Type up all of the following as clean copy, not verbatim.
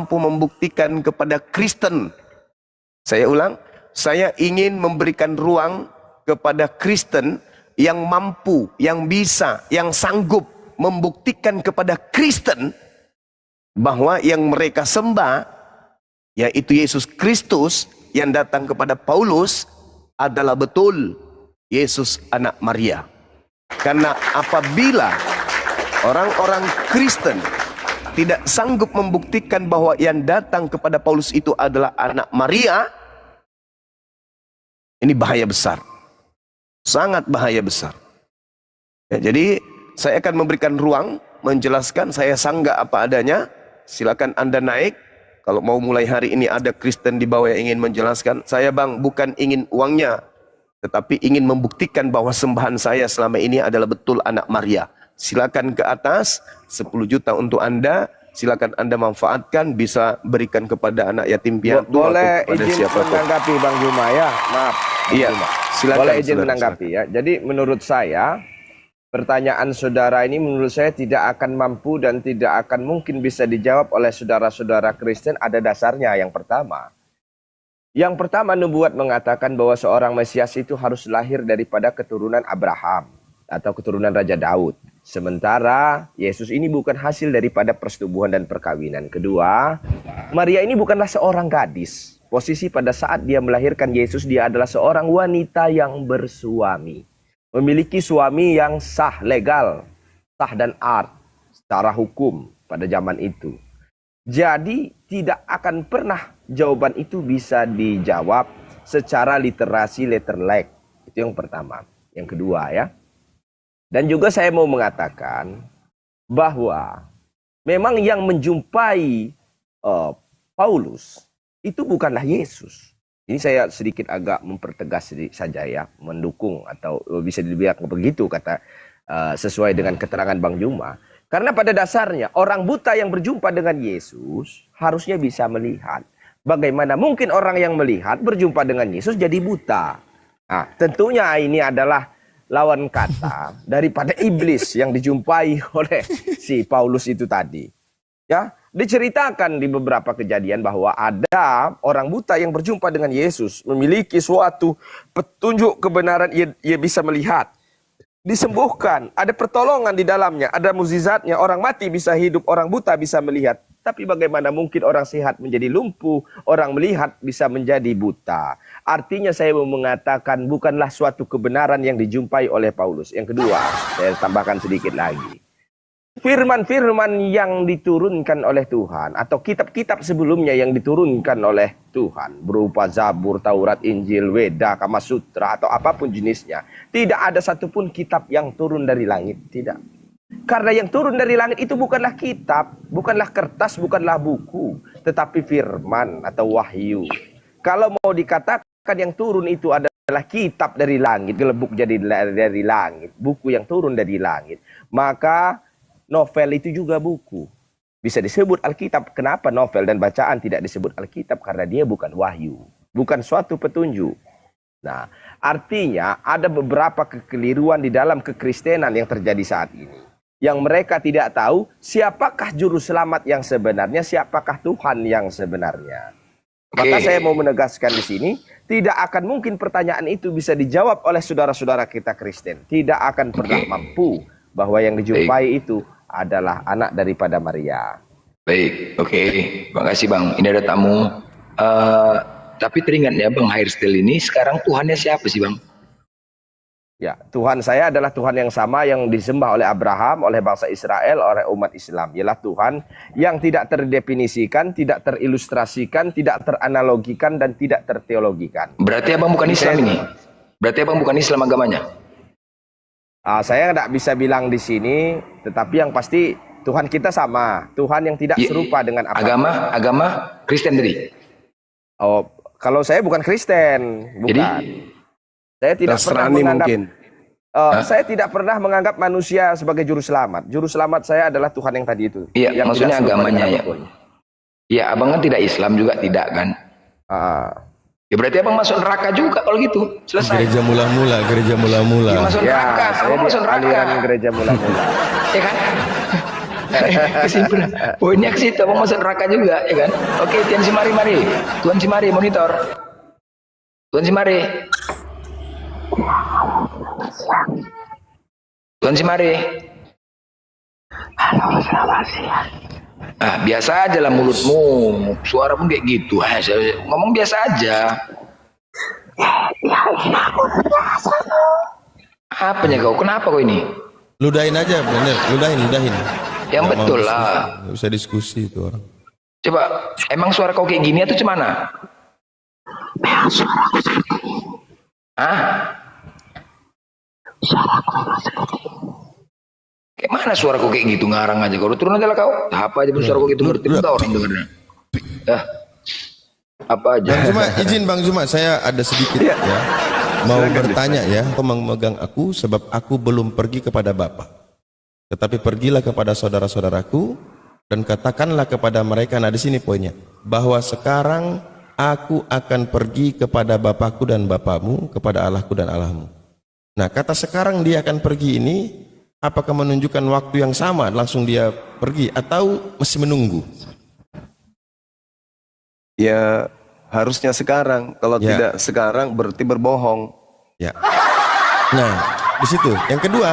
mampu membuktikan kepada Kristen. Saya ulang, saya ingin memberikan ruang kepada Kristen yang mampu, yang bisa, yang sanggup membuktikan kepada Kristen bahwa yang mereka sembah, yaitu Yesus Kristus yang datang kepada Paulus, adalah betul Yesus anak Maria. Karena apabila orang-orang Kristen tidak sanggup membuktikan bahwa yang datang kepada Paulus itu adalah anak Maria, ini bahaya besar, sangat bahaya besar. Ya, jadi saya akan memberikan ruang menjelaskan. Saya sanggah apa adanya. Silakan Anda naik. Kalau mau mulai hari ini ada Kristen di bawah yang ingin menjelaskan. Saya bang bukan ingin uangnya, tetapi ingin membuktikan bahwa sembahan saya selama ini adalah betul anak Maria. Silakan ke atas, 10 juta untuk Anda. Silakan Anda manfaatkan, bisa berikan kepada anak yatim piatu. Boleh izin menanggapi Bang Juma ya? Maaf. Iya, silakan. Boleh izin menanggapi ya. Jadi menurut saya, pertanyaan saudara ini menurut saya tidak akan mampu dan tidak akan mungkin bisa dijawab oleh saudara-saudara Kristen. Ada dasarnya. Yang pertama nubuat mengatakan bahwa seorang Mesias itu harus lahir daripada keturunan Abraham atau keturunan Raja Daud. Sementara Yesus ini bukan hasil daripada persetubuhan dan perkawinan. Kedua, Maria ini bukanlah seorang gadis. Posisi pada saat dia melahirkan Yesus, dia adalah seorang wanita yang bersuami. Memiliki suami yang sah, legal, sah dan art secara hukum pada zaman itu. Jadi tidak akan pernah jawaban itu bisa dijawab secara literasi letterlek. Itu yang pertama. Yang kedua ya. Dan juga saya mau mengatakan bahwa memang yang menjumpai Paulus itu bukanlah Yesus. Ini saya sedikit agak mempertegas saja ya, mendukung atau bisa dibilang begitu kata sesuai dengan keterangan Bang Juma. Karena pada dasarnya orang buta yang berjumpa dengan Yesus harusnya bisa melihat. Bagaimana mungkin orang yang melihat berjumpa dengan Yesus jadi buta? Nah, tentunya ini adalah lawan kata daripada iblis yang dijumpai oleh si Paulus itu tadi. Ya, diceritakan di beberapa kejadian bahwa ada orang buta yang berjumpa dengan Yesus, memiliki suatu petunjuk kebenaran, ia bisa melihat, disembuhkan, ada pertolongan di dalamnya, ada mukjizatnya, orang mati bisa hidup, orang buta bisa melihat. Tapi bagaimana mungkin orang sehat menjadi lumpuh, orang melihat bisa menjadi buta? Artinya saya mau mengatakan bukanlah suatu kebenaran yang dijumpai oleh Paulus. Yang kedua, saya tambahkan sedikit lagi. Firman-firman yang diturunkan oleh Tuhan atau kitab-kitab sebelumnya yang diturunkan oleh Tuhan berupa Zabur, Taurat, Injil, Weda, Kama Sutra atau apapun jenisnya, tidak ada satupun kitab yang turun dari langit, tidak. Karena yang turun dari langit itu bukanlah kitab, bukanlah kertas, bukanlah buku, tetapi firman atau wahyu. Kalau mau dikatakan yang turun itu adalah kitab dari langit, gelebuk jadi dari langit, buku yang turun dari langit, maka novel itu juga buku. Bisa disebut Alkitab. Kenapa novel dan bacaan tidak disebut Alkitab? Karena dia bukan wahyu, bukan suatu petunjuk. Nah, artinya ada beberapa kekeliruan di dalam kekristenan yang terjadi saat ini. Yang mereka tidak tahu siapakah juru selamat yang sebenarnya, siapakah Tuhan yang sebenarnya. Maka saya mau menegaskan di sini, tidak akan mungkin pertanyaan itu bisa dijawab oleh saudara-saudara kita Kristen. Tidak akan pernah mampu bahwa yang dijumpai itu adalah anak daripada Maria. Baik, terima kasih Bang. Ini ada tamu. Tapi teringat ya Bang, Hairstyle ini sekarang Tuhannya siapa sih Bang? Ya, Tuhan saya adalah Tuhan yang sama yang disembah oleh Abraham, oleh bangsa Israel, oleh umat Islam. Ialah Tuhan yang tidak terdefinisikan, tidak terilustrasikan, tidak teranalogikan, dan tidak terteologikan. Berarti Abang bukan Islam ini? Berarti Abang bukan Islam agamanya? Saya tidak bisa bilang di sini, tetapi yang pasti Tuhan kita sama. Tuhan yang tidak serupa dengan apa. Agama Kristen tadi? Oh, kalau saya bukan Kristen, bukan. Jadi? Saya tidak pernah menganggap, saya tidak pernah menganggap manusia sebagai juru selamat. Juru selamat saya adalah Tuhan yang tadi itu. Iya, yang maksudnya agamanya ya. Iya, Abang kan tidak Islam juga tidak kan? Ya berarti Abang masuk neraka juga kalau gitu. Selesai. Gereja mula-mula, gereja mula-mula. Ya, masuk neraka, saya masuk neraka. Aliran gereja mula-mula. Ya kan? Kesimpulan. Poinnya ke situ, abang masuk neraka juga, ya kan? Oke, Tuan Simari, mari. Tuan Simari, monitor. Tuan Simari. Tuan Simari. Halo, selamat siang. Ah, biasa aja lah mulutmu. Suara pun kayak gitu. Ngomong biasa aja. Ya, ini aku biasa loh. Apanya kau? Kenapa kau ini? Ludahin aja, bener. Ludahin. Yang Nggak mau betul diskusi. lah. Nggak bisa diskusi itu orang. Coba, emang suara kau kayak gini atau cemana? Memang suaraku seperti ini. Ah, Suaraku memang seperti ini. kayak mana suara kau kayak gitu? Ngarang aja. Kau turun aja lah kau. Apa aja pun suara kau gitu ngerti tahu orang dengarnya. Apa aja? Bang Zuma, saya ada sedikit ya. Mau bertanya ya, kau memegang aku sebab aku belum pergi kepada Bapa. Tetapi pergilah kepada saudara-saudaraku dan katakanlah kepada mereka, nah di sini poinnya, bahwa sekarang aku akan pergi kepada Bapakku dan Bapamu, kepada Allahku dan Allahmu. Nah, kata sekarang dia akan pergi ini, apakah menunjukkan waktu yang sama langsung dia pergi atau masih menunggu? Ya harusnya sekarang. Kalau Ya. tidak sekarang berarti berbohong. Ya. Nah, di situ. Yang kedua,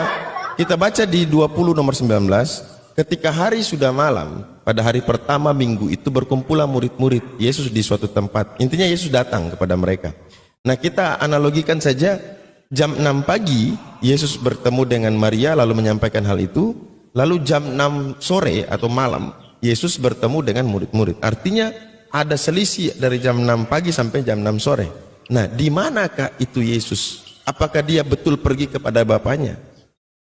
kita baca di 20 nomor 19, ketika hari sudah malam, pada hari pertama minggu itu berkumpulah murid-murid Yesus di suatu tempat. Intinya Yesus datang kepada mereka. Nah, kita analogikan saja jam 6 pagi Yesus bertemu dengan Maria lalu menyampaikan hal itu, lalu jam 6 sore atau malam Yesus bertemu dengan murid-murid. Artinya ada selisih dari jam 6 pagi sampai jam 6 sore. Nah, di manakah itu Yesus? Apakah dia betul pergi kepada Bapaknya?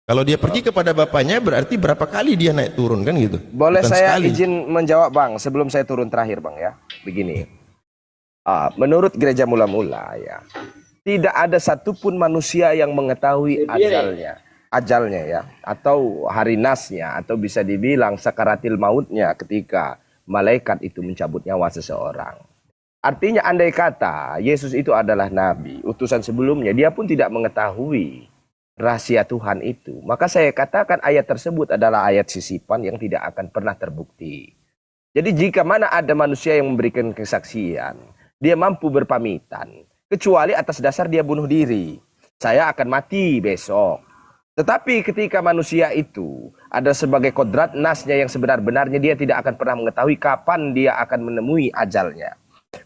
Kalau dia pergi kepada Bapaknya berarti berapa kali dia naik turun kan gitu? Boleh Bukan saya sekali. izin menjawab Bang sebelum saya turun terakhir Bang ya. Begini. Menurut gereja mula-mula ya, tidak ada satupun manusia yang mengetahui ajalnya ya, atau hari nasnya, atau bisa dibilang sakaratil mautnya ketika malaikat itu mencabut nyawa seseorang. Artinya andai kata Yesus itu adalah nabi, utusan sebelumnya, dia pun tidak mengetahui rahasia Tuhan itu. Maka saya katakan ayat tersebut adalah ayat sisipan yang tidak akan pernah terbukti. Jadi jika mana ada manusia yang memberikan kesaksian, dia mampu berpamitan, kecuali atas dasar dia bunuh diri. Saya akan mati besok. Tetapi ketika manusia itu ada sebagai kodrat nasnya yang sebenar-benarnya, dia tidak akan pernah mengetahui kapan dia akan menemui ajalnya.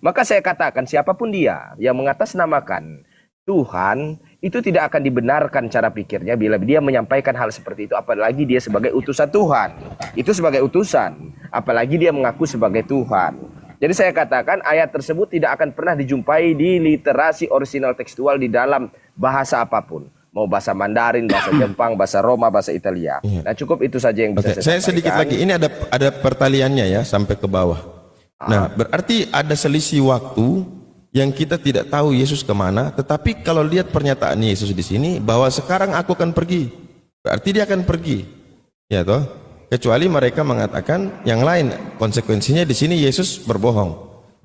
Maka saya katakan siapapun dia yang mengatasnamakan Tuhan, itu tidak akan dibenarkan cara pikirnya bila dia menyampaikan hal seperti itu, apalagi dia sebagai utusan Tuhan. Itu sebagai utusan, apalagi dia mengaku sebagai Tuhan. Jadi saya katakan ayat tersebut tidak akan pernah dijumpai di literasi orisinal tekstual di dalam bahasa apapun. Mau bahasa Mandarin, bahasa Jepang, bahasa Roma, bahasa Italia. Nah cukup itu saja yang bisa Oke, saya saya sedikit sampaikan. lagi. Ini ada pertaliannya ya sampai ke bawah. Nah, berarti ada selisih waktu yang kita tidak tahu Yesus kemana. Tetapi kalau lihat pernyataan Yesus di sini bahwa sekarang aku akan pergi, berarti dia akan pergi, ya toh. Kecuali mereka mengatakan yang lain. Konsekuensinya di sini Yesus berbohong.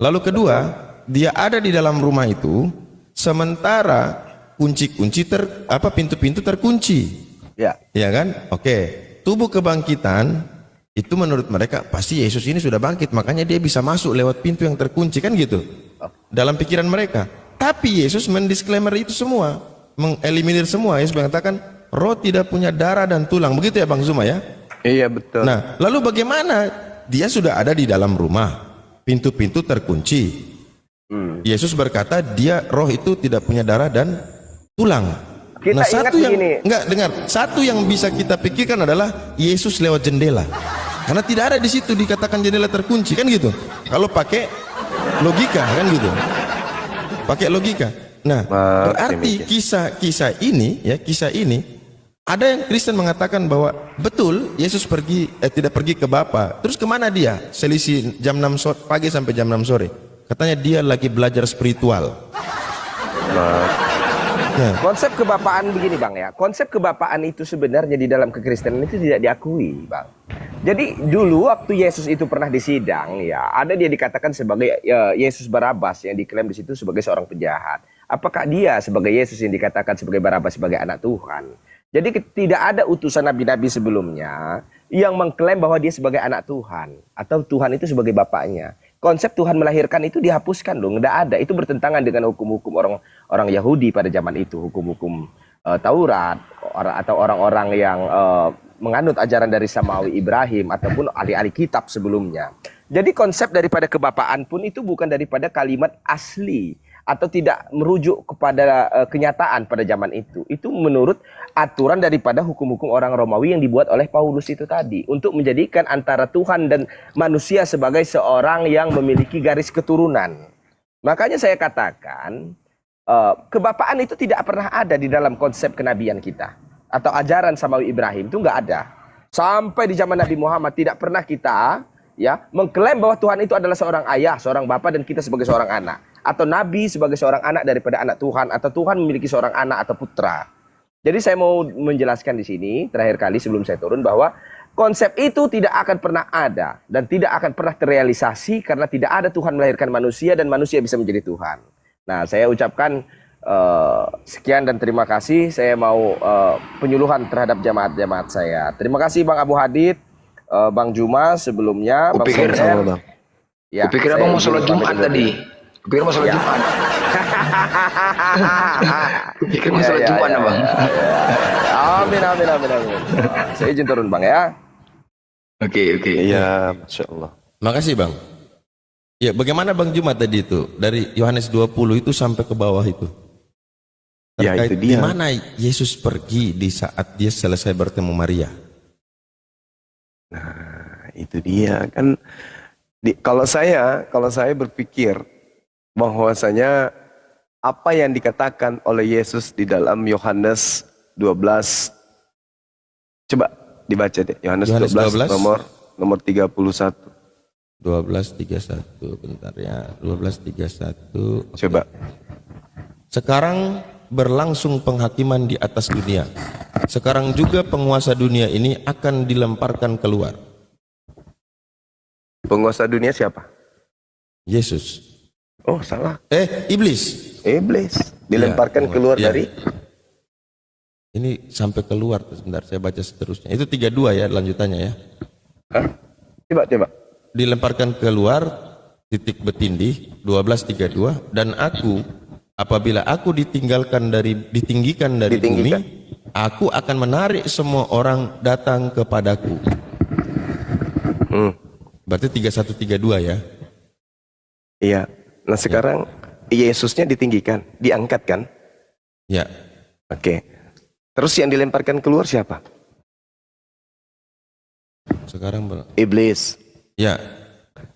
Lalu kedua, dia ada di dalam rumah itu, sementara kunci-kunci pintu-pintu terkunci. Ya. Ya kan? Oke. Tubuh kebangkitan itu menurut mereka pasti Yesus ini sudah bangkit, makanya dia bisa masuk lewat pintu yang terkunci kan gitu. Dalam pikiran mereka. Tapi Yesus mendisklaimer itu semua, mengeliminir semua. Yesus mengatakan roh tidak punya darah dan tulang. Begitu ya Bang Zuma ya? Iya betul. Nah, lalu bagaimana? Dia sudah ada di dalam rumah, pintu-pintu terkunci. Yesus berkata dia roh itu tidak punya darah dan tulang. Kita Nah, ingat satu yang begini. enggak dengar, satu yang bisa kita pikirkan adalah Yesus lewat jendela. Karena tidak ada di situ dikatakan jendela terkunci kan gitu. Kalau pakai logika kan gitu. Pakai logika. Nah, berarti kisah ini ada yang Kristen mengatakan bahwa betul Yesus tidak pergi ke Bapa. Terus kemana dia? Selisih jam 6 pagi sampai jam 6 sore. Katanya dia lagi belajar spiritual. Konsep kebapaan begini Bang ya. Konsep kebapaan itu sebenarnya di dalam kekristenan itu tidak diakui Bang. Jadi dulu waktu Yesus itu pernah disidang ya, ada dia dikatakan sebagai Yesus Barabas yang diklaim di situ sebagai seorang penjahat. Apakah dia sebagai Yesus yang dikatakan sebagai Barabas sebagai anak Tuhan? Jadi tidak ada utusan nabi-nabi sebelumnya yang mengklaim bahwa dia sebagai anak Tuhan atau Tuhan itu sebagai bapaknya. Konsep Tuhan melahirkan itu dihapuskan dong, tidak ada. Itu bertentangan dengan hukum-hukum orang Yahudi pada zaman itu, hukum-hukum Taurat atau orang-orang yang menganut ajaran dari Samawi Ibrahim ataupun ahli-ahli kitab sebelumnya. Jadi konsep daripada kebapaan pun itu bukan daripada kalimat asli atau tidak merujuk kepada kenyataan pada zaman itu. Itu menurut aturan daripada hukum-hukum orang Romawi yang dibuat oleh Paulus itu tadi untuk menjadikan antara Tuhan dan manusia sebagai seorang yang memiliki garis keturunan. Makanya saya katakan kebapaan itu tidak pernah ada di dalam konsep kenabian kita atau ajaran Samawi Ibrahim itu nggak ada. Sampai di zaman Nabi Muhammad tidak pernah kita ya mengklaim bahwa Tuhan itu adalah seorang ayah, seorang bapak dan kita sebagai seorang anak. Atau Nabi sebagai seorang anak daripada anak Tuhan, atau Tuhan memiliki seorang anak atau putra. Jadi saya mau menjelaskan di sini terakhir kali sebelum saya turun bahwa konsep itu tidak akan pernah ada dan tidak akan pernah terrealisasi karena tidak ada Tuhan melahirkan manusia dan manusia bisa menjadi Tuhan. Nah, saya ucapkan sekian dan terima kasih. Saya mau penyuluhan terhadap jamaat-jamaat saya. Terima kasih Bang Abu Hadid, Bang Juma sebelumnya. Kupikir Bang ya, kupikir abang mau sholat Jumat tadi. Kupikir mau sholat Jumat. Kupikir mau sholat Jumat, Bang. Amin. Saya izin turun, Bang ya. Oke. Iya, Masya Allah. Makasih Bang. Ya, bagaimana Bang Jumat tadi itu dari Yohanes 20 itu sampai ke bawah itu? Ya, Terkait itu dia. di mana Yesus pergi di saat dia selesai bertemu Maria? Nah, itu dia kan. Kalau saya berpikir bahwasanya apa yang dikatakan oleh Yesus di dalam Yohanes 12, coba dibaca deh, Yohanes 12 nomor 31. 12:31 bentar ya. 12:31. Coba. Sekarang berlangsung penghakiman di atas dunia. Sekarang juga penguasa dunia ini akan dilemparkan keluar. Penguasa dunia siapa? Yesus. Oh, salah. Iblis. Iblis dilemparkan Ya, keluar ya. dari. Ini sampai keluar, sebentar saya baca seterusnya. Itu 32 ya lanjutannya ya. Hah? Coba. Dilemparkan keluar titik bertindih 12:32 dan aku apabila aku ditinggikan dari bumi, aku akan menarik semua orang datang kepadaku. Berarti 31:32 ya. Iya. Nah, sekarang Yesusnya ditinggikan, diangkat kan? Ya. Oke. Terus yang dilemparkan keluar siapa? Sekarang Iblis. ya.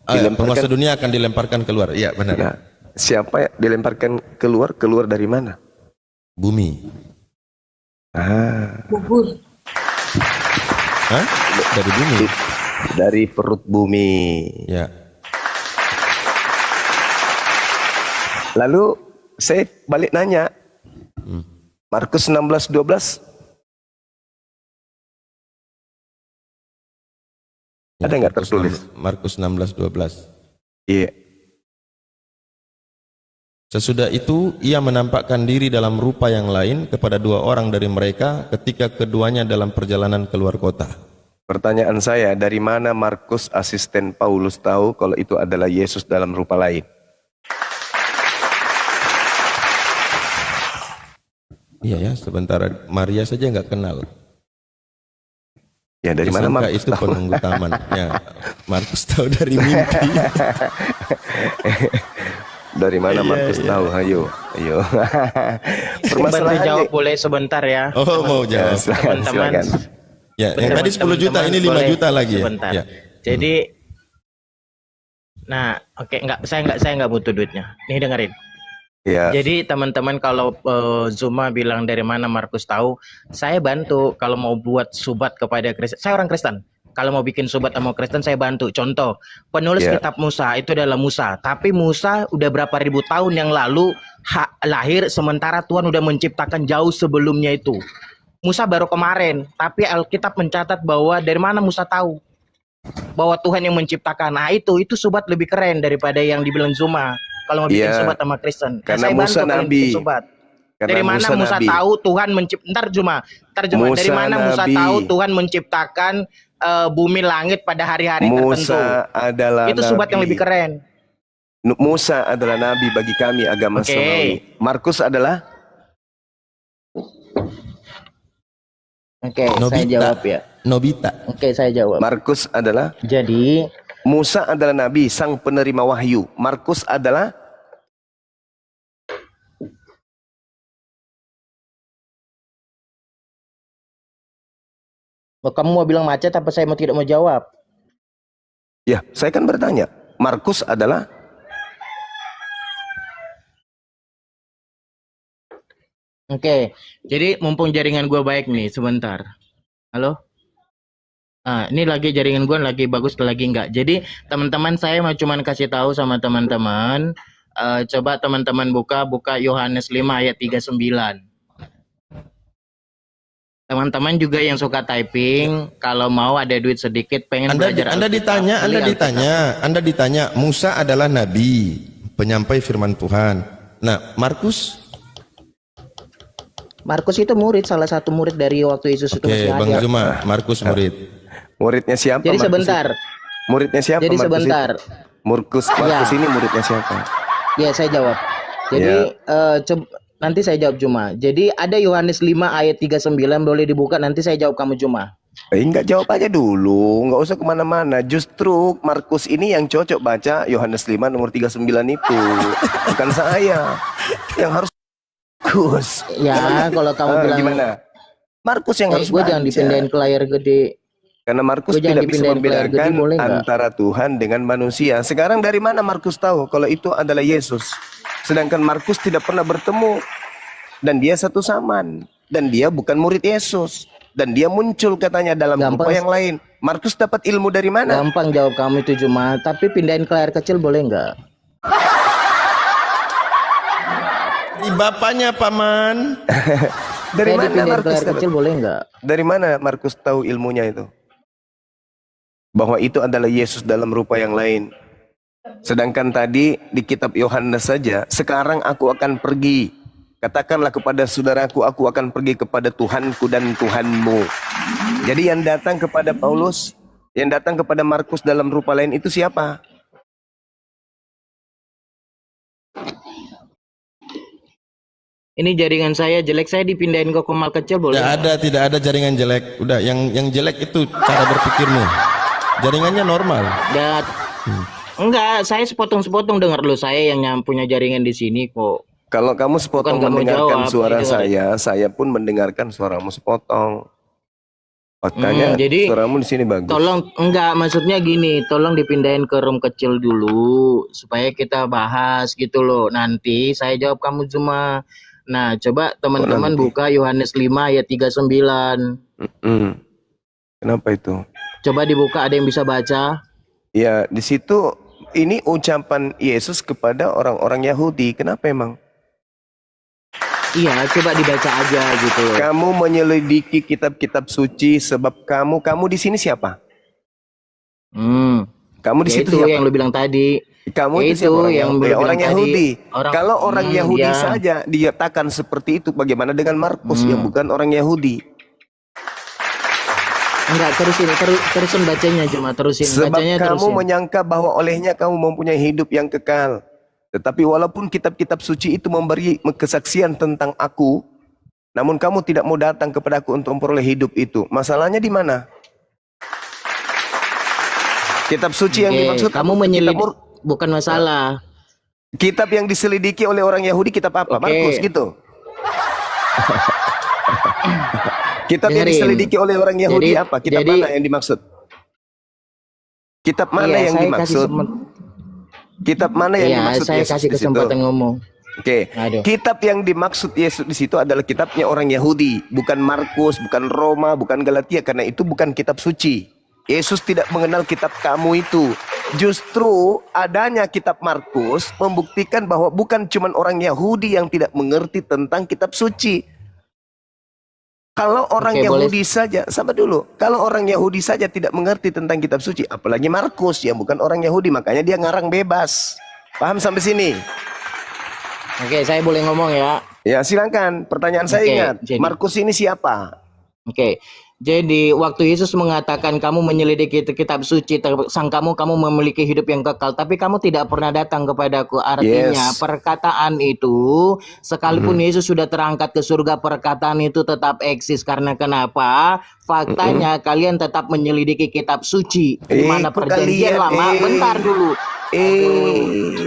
Penguasa dunia akan dilemparkan keluar. Iya, benar. Ya. Siapa yang dilemparkan keluar? Keluar dari mana? Bumi. Bubur. Hah? Dari bumi. Dari perut bumi. Ya. Lalu saya balik nanya. Markus 16:12. Ada nggak tertulis? Markus 16:12. Iya. Sesudah itu ia menampakkan diri dalam rupa yang lain kepada dua orang dari mereka ketika keduanya dalam perjalanan keluar kota. Pertanyaan saya, dari mana Markus asisten Paulus tahu kalau itu adalah Yesus dalam rupa lain? Iya ya, sementara Maria saja nggak kenal. Ya, dari mana Disangka Markus itu tahu? penunggu taman. Ya, Markus tahu dari mimpi. Dari mana Markus tahu? Ayo. Bantu Permasalahannya. jawab boleh sebentar ya. Oh, mau jawab. Silakan, Teman-teman. silakan. Ya, yang tadi 10 juta ini 5 boleh juta lagi ya. Sebentar. Ya. Jadi nah, oke, saya nggak butuh duitnya. Nih dengerin. Ya. Jadi teman-teman kalau Zuma bilang dari mana Markus tahu, saya bantu kalau mau buat subat kepada Kristen. Saya orang Kristen. Kalau mau bikin subat sama Kristen saya bantu. Contoh, penulis kitab Musa itu adalah Musa. Tapi Musa udah berapa ribu tahun yang lalu lahir sementara Tuhan udah menciptakan jauh sebelumnya itu. Musa baru kemarin, tapi Alkitab mencatat bahwa dari mana Musa tahu bahwa Tuhan yang menciptakan. Nah, itu subat lebih keren daripada yang dibilang Zuma. Kalau mau bikin Iya, subat sama Kristen. karena saya Musa bantu kalau nabi. bikin subat. Karena Dari mana Musa nabi. tahu Tuhan mencipta? Ntar Juma. Dari Musa mana Musa nabi. tahu Tuhan menciptakan bumi langit pada hari-hari tertentu? Musa adalah Itu subat yang nabi. lebih keren. Musa adalah nabi bagi kami agama Oke. samawi. Markus adalah Oke, saya Nobita. jawab ya. Nobita. Oke, saya jawab. Markus adalah Jadi, Musa adalah nabi, sang penerima wahyu. Markus adalah kamu mau bilang macet apa saya mau tidak mau jawab? ya, saya kan bertanya. Markus adalah Oke, jadi mumpung jaringan gua baik nih, sebentar. Halo? Ini lagi jaringan gua lagi bagus lagi enggak. Jadi teman-teman saya mau cuman kasih tahu sama teman-teman, coba teman-teman buka Yohanes 5 ayat 39. Teman-teman juga yang suka typing, kalau mau ada duit sedikit pengen belajar Anda Alkitab, beli Alkitab. ditanya, Musa adalah nabi, penyampai firman Tuhan. Nah, Markus, Markus itu murid, salah satu murid dari waktu Yesus itu oke, masih Bang ada. Zuma, Markus murid. muridnya siapa? Jadi Markus sebentar. itu? Muridnya siapa? Jadi Markus sebentar. itu? Markus Ya. ini muridnya siapa? Ya, saya jawab. Jadi nanti saya jawab Juma. Jadi ada Yohanes 5 ayat 39 boleh dibuka, nanti saya jawab kamu Juma. Enggak, jawab aja dulu, nggak usah kemana-mana. Justru Markus ini yang cocok baca Yohanes 5 nomor 39 itu, bukan saya yang harus Markus. Ya, kalau kamu bilang Gimana? Markus yang harus gue baca. jangan dipindahin ke layar gede. Karena Markus Gua jangan tidak bisa dipindahin ke layar gede, membedakan boleh nggak? antara Tuhan dengan manusia. Sekarang dari mana Markus tahu kalau itu adalah Yesus? Sedangkan Markus tidak pernah bertemu dan dia satu zaman dan dia bukan murid Yesus dan dia muncul katanya dalam Gampang. rupa yang lain. Markus dapat ilmu dari mana? Gampang jawab kamu itu Juma, tapi pindahin ke layar kecil boleh nggak? Di bapaknya paman. Dari Saya mana dipindahin ke Markus layar dapat? kecil boleh nggak? Dari mana Markus tahu ilmunya itu? Bahwa itu adalah Yesus dalam rupa yang lain. Sedangkan tadi di kitab Yohanes saja, sekarang aku akan pergi. Katakanlah kepada saudaraku, aku akan pergi kepada Tuhanku dan Tuhanmu. Jadi yang datang kepada Paulus, yang datang kepada Markus dalam rupa lain itu siapa? Ini jaringan saya jelek, saya dipindahin ke komal kecil boleh? Tidak ada jaringan jelek. Udah, yang jelek itu cara berpikirmu. Jaringannya normal. Dan enggak, saya sepotong-sepotong dengar lu, saya yang punya jaringan di sini kok. Kalau kamu sepotong Bukan kamu mendengarkan jawab, suara ini saya pun mendengarkan suaramu sepotong. Makanya jadi suaramu di sini bagus. Tolong enggak, maksudnya gini, tolong dipindahin ke room kecil dulu supaya kita bahas gitu loh. Nanti saya jawab kamu cuma. Nah, coba teman-teman nanti? buka Yohanes 5 ayat 39. Kenapa itu? Coba dibuka, ada yang bisa baca? Ya, di situ ini ucapan Yesus kepada orang-orang Yahudi. Kenapa emang? Iya, coba dibaca aja gitu. Kamu menyelidiki kitab-kitab suci sebab kamu di sini siapa? Kamu di situ Itu siapa? yang lu bilang tadi. Kamu Ya itu siapa? yang Ya, lu orang bilang Yahudi. tadi. Kalau orang Yahudi ya. saja dikatakan seperti itu, bagaimana dengan Markus yang bukan orang Yahudi? Enggak, terusin bacanya cuma terusin. Sebab Bacanya kamu terusin. menyangka bahwa olehnya kamu mempunyai hidup yang kekal. Tetapi walaupun kitab-kitab suci itu memberi kesaksian tentang aku, namun kamu tidak mau datang kepadaku untuk memperoleh hidup itu. Masalahnya di mana? Kitab suci yang dimaksud kamu menyelidik bukan masalah. Kitab yang diselidiki oleh orang Yahudi kitab apa? Markus gitu. Kitab yang Dengerin. diselidiki oleh orang Yahudi Jadi- apa? Kitab jadi- mana yang dimaksud? Kitab mana yang dimaksud? Kitab mana yang Iya, dimaksud saya Yesus kasih di situ? kesempatan ngomong. Oke, Aduh. kitab yang dimaksud Yesus di situ adalah kitabnya orang Yahudi, bukan Markus, bukan Roma, bukan Galatia, karena itu bukan kitab suci. Yesus tidak mengenal kitab kamu itu. Justru adanya kitab Markus membuktikan bahwa bukan cuma orang Yahudi yang tidak mengerti tentang kitab suci. Kalau orang Oke, Yahudi saja, sabar dulu. Kalau orang Yahudi saja tidak mengerti tentang kitab suci, apalagi Markus yang bukan orang Yahudi, makanya dia ngarang bebas. Paham sampai sini? Oke, saya boleh ngomong ya. Ya silakan. Pertanyaan saya Oke, ingat. jadi- Markus ini siapa? Oke, jadi waktu Yesus mengatakan kamu menyelidiki kitab suci, kamu memiliki hidup yang kekal, tapi kamu tidak pernah datang kepadaku. Artinya Yes. perkataan itu, sekalipun Yesus sudah terangkat ke surga, perkataan itu tetap eksis. Karena kenapa? Faktanya kalian tetap menyelidiki kitab suci, di mana kok perjanjian kalian, lama. Bentar dulu.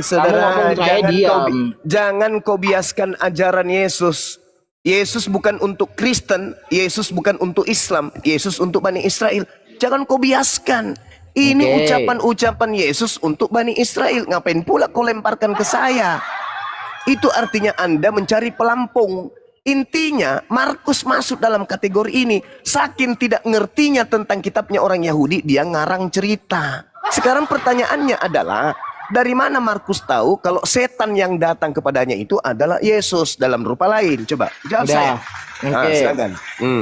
Saudara, ngomong, saya diam. jangan kau biaskan ajaran Yesus. Yesus bukan untuk Kristen, Yesus bukan untuk Islam, Yesus untuk Bani Israel. Jangan kau biaskan. Ini Oke. ucapan-ucapan Yesus untuk Bani Israel. Ngapain pula kau lemparkan ke saya? Itu artinya Anda mencari pelampung. Intinya Markus masuk dalam kategori ini. Saking tidak ngertinya tentang kitabnya orang Yahudi, dia ngarang cerita. Sekarang pertanyaannya adalah, dari mana Markus tahu kalau setan yang datang kepadanya itu adalah Yesus dalam rupa lain? Coba jawab saya. Oke. Silakan.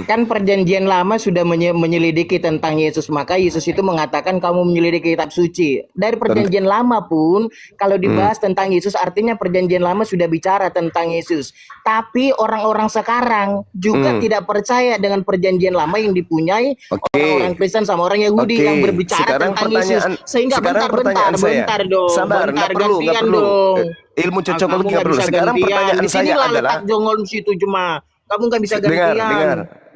Kan perjanjian lama sudah menyelidiki tentang Yesus, maka Yesus itu mengatakan kamu menyelidiki kitab suci. Dari perjanjian lama pun kalau dibahas tentang Yesus, artinya perjanjian lama sudah bicara tentang Yesus. Tapi orang-orang sekarang juga tidak percaya dengan perjanjian lama yang dipunyai orang-orang Kristen sama orang Yahudi yang berbicara Sekarang tentang Yesus. Sehingga sekarang pertanyaan saya. bentar dong. Sabar, bentar, nggak perlu. gantian dong. Ilmu cocok Kamu nggak nggak perlu. bisa Sekarang gantian. pertanyaan Di saya sinilah adalah, letak jongol situ cuma. Kamu nggak bisa gantian.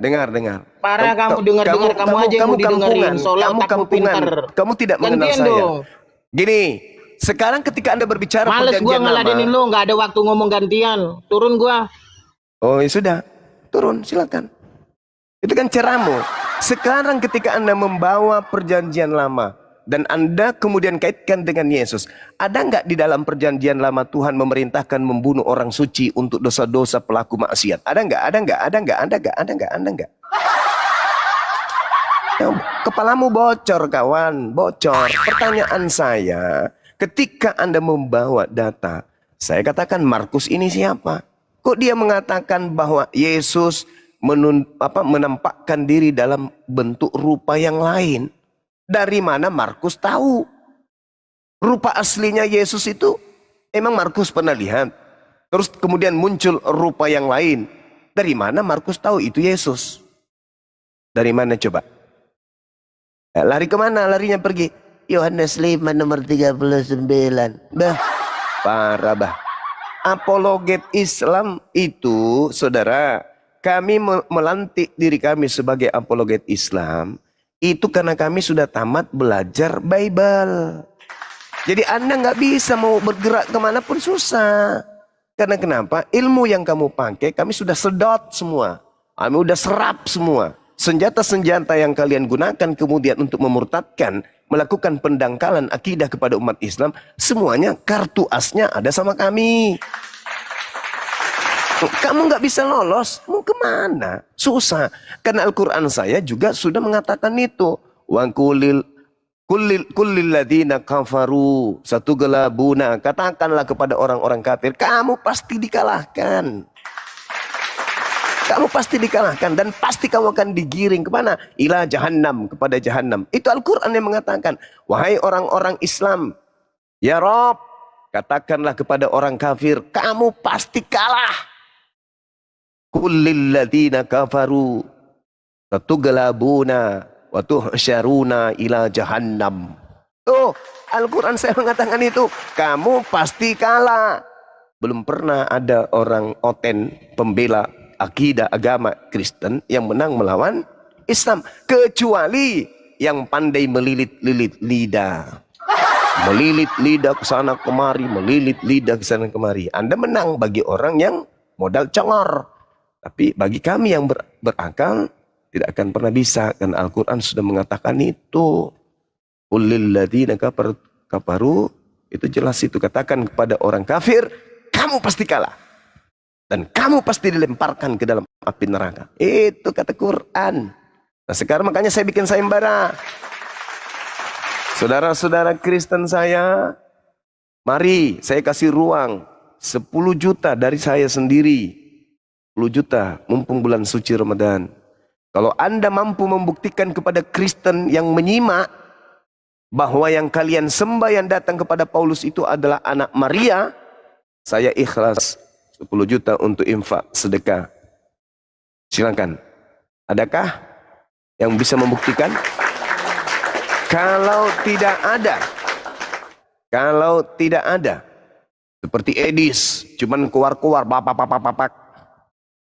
dengar. Parah kamu dengar kamu aja yang mau didengerin. Soalnya Kamu otakmu kampungan. pintar. Kamu tidak mengenal Gantian saya. dong. Gini, sekarang ketika Anda berbicara Males gua perjanjian ngeladenin lama. lu, nggak ada waktu ngomong gantian. Turun gua. Oh ya sudah, turun silakan. Itu kan ceramu. Sekarang ketika Anda membawa perjanjian lama dan Anda kemudian kaitkan dengan Yesus, ada nggak di dalam perjanjian lama Tuhan memerintahkan membunuh orang suci untuk dosa-dosa pelaku maksiat? Ada nggak? Ada nggak? Kepalamu bocor kawan, bocor. Pertanyaan saya, ketika Anda membawa data, saya katakan Markus ini siapa? Kok dia mengatakan bahwa Yesus menampakkan diri dalam bentuk rupa yang lain? Dari mana Markus tahu? Rupa aslinya Yesus itu emang Markus pernah lihat. Terus kemudian muncul rupa yang lain. Dari mana Markus tahu itu Yesus? Dari mana coba? Lari kemana? Larinya pergi. Yohanes 5 nomor 39. Bah, parah bah. Apologet Islam itu, saudara, kami melantik diri kami sebagai apologet Islam. Itu karena kami sudah tamat belajar Bible. Jadi Anda nggak bisa mau bergerak kemanapun susah. Karena kenapa? Ilmu yang kamu pakai kami sudah sedot semua. Kami sudah serap semua. Senjata-senjata yang kalian gunakan kemudian untuk memurtadkan, melakukan pendangkalan akidah kepada umat Islam, semuanya kartu asnya ada sama kami. Kamu nggak bisa lolos, mau kemana? Susah. Karena Al-Quran saya juga sudah mengatakan itu. Wa kulil ladina kafaru satugelabuna. Katakanlah kepada orang-orang kafir, kamu pasti dikalahkan. Kamu pasti dikalahkan dan pasti kamu akan digiring kemana? Ila jahannam, kepada jahannam. Itu Al-Quran yang mengatakan, wahai orang-orang Islam, ya Rob, katakanlah kepada orang kafir, kamu pasti kalah. Kullil ladina kafaru satughlabuna wa tuhsyaruna ila jahannam. Tuh, Al-Quran saya mengatakan itu. Kamu pasti kalah. Belum pernah ada orang oten pembela akidah agama Kristen yang menang melawan Islam. Kecuali yang pandai melilit-lilit lidah. Melilit lidah ke sana kemari, melilit lidah ke sana kemari. Anda menang bagi orang yang modal congor. Tapi bagi kami yang berakal, tidak akan pernah bisa. Karena Al-Quran sudah mengatakan itu. Ulil ladina kafaru, itu jelas itu. Katakan kepada orang kafir, kamu pasti kalah. Dan kamu pasti dilemparkan ke dalam api neraka. Itu kata Quran. Nah sekarang makanya saya bikin sayembara. Saudara-saudara Kristen saya, mari saya kasih ruang 10 juta dari saya sendiri. 10 juta mumpung bulan suci Ramadan. Kalau Anda mampu membuktikan kepada Kristen yang menyimak bahwa yang kalian sembah yang datang kepada Paulus itu adalah anak Maria, saya ikhlas 10 juta untuk infak sedekah. Silakan. Adakah yang bisa membuktikan? Kalau tidak ada, seperti Edis, cuman keluar-keluar, bapak,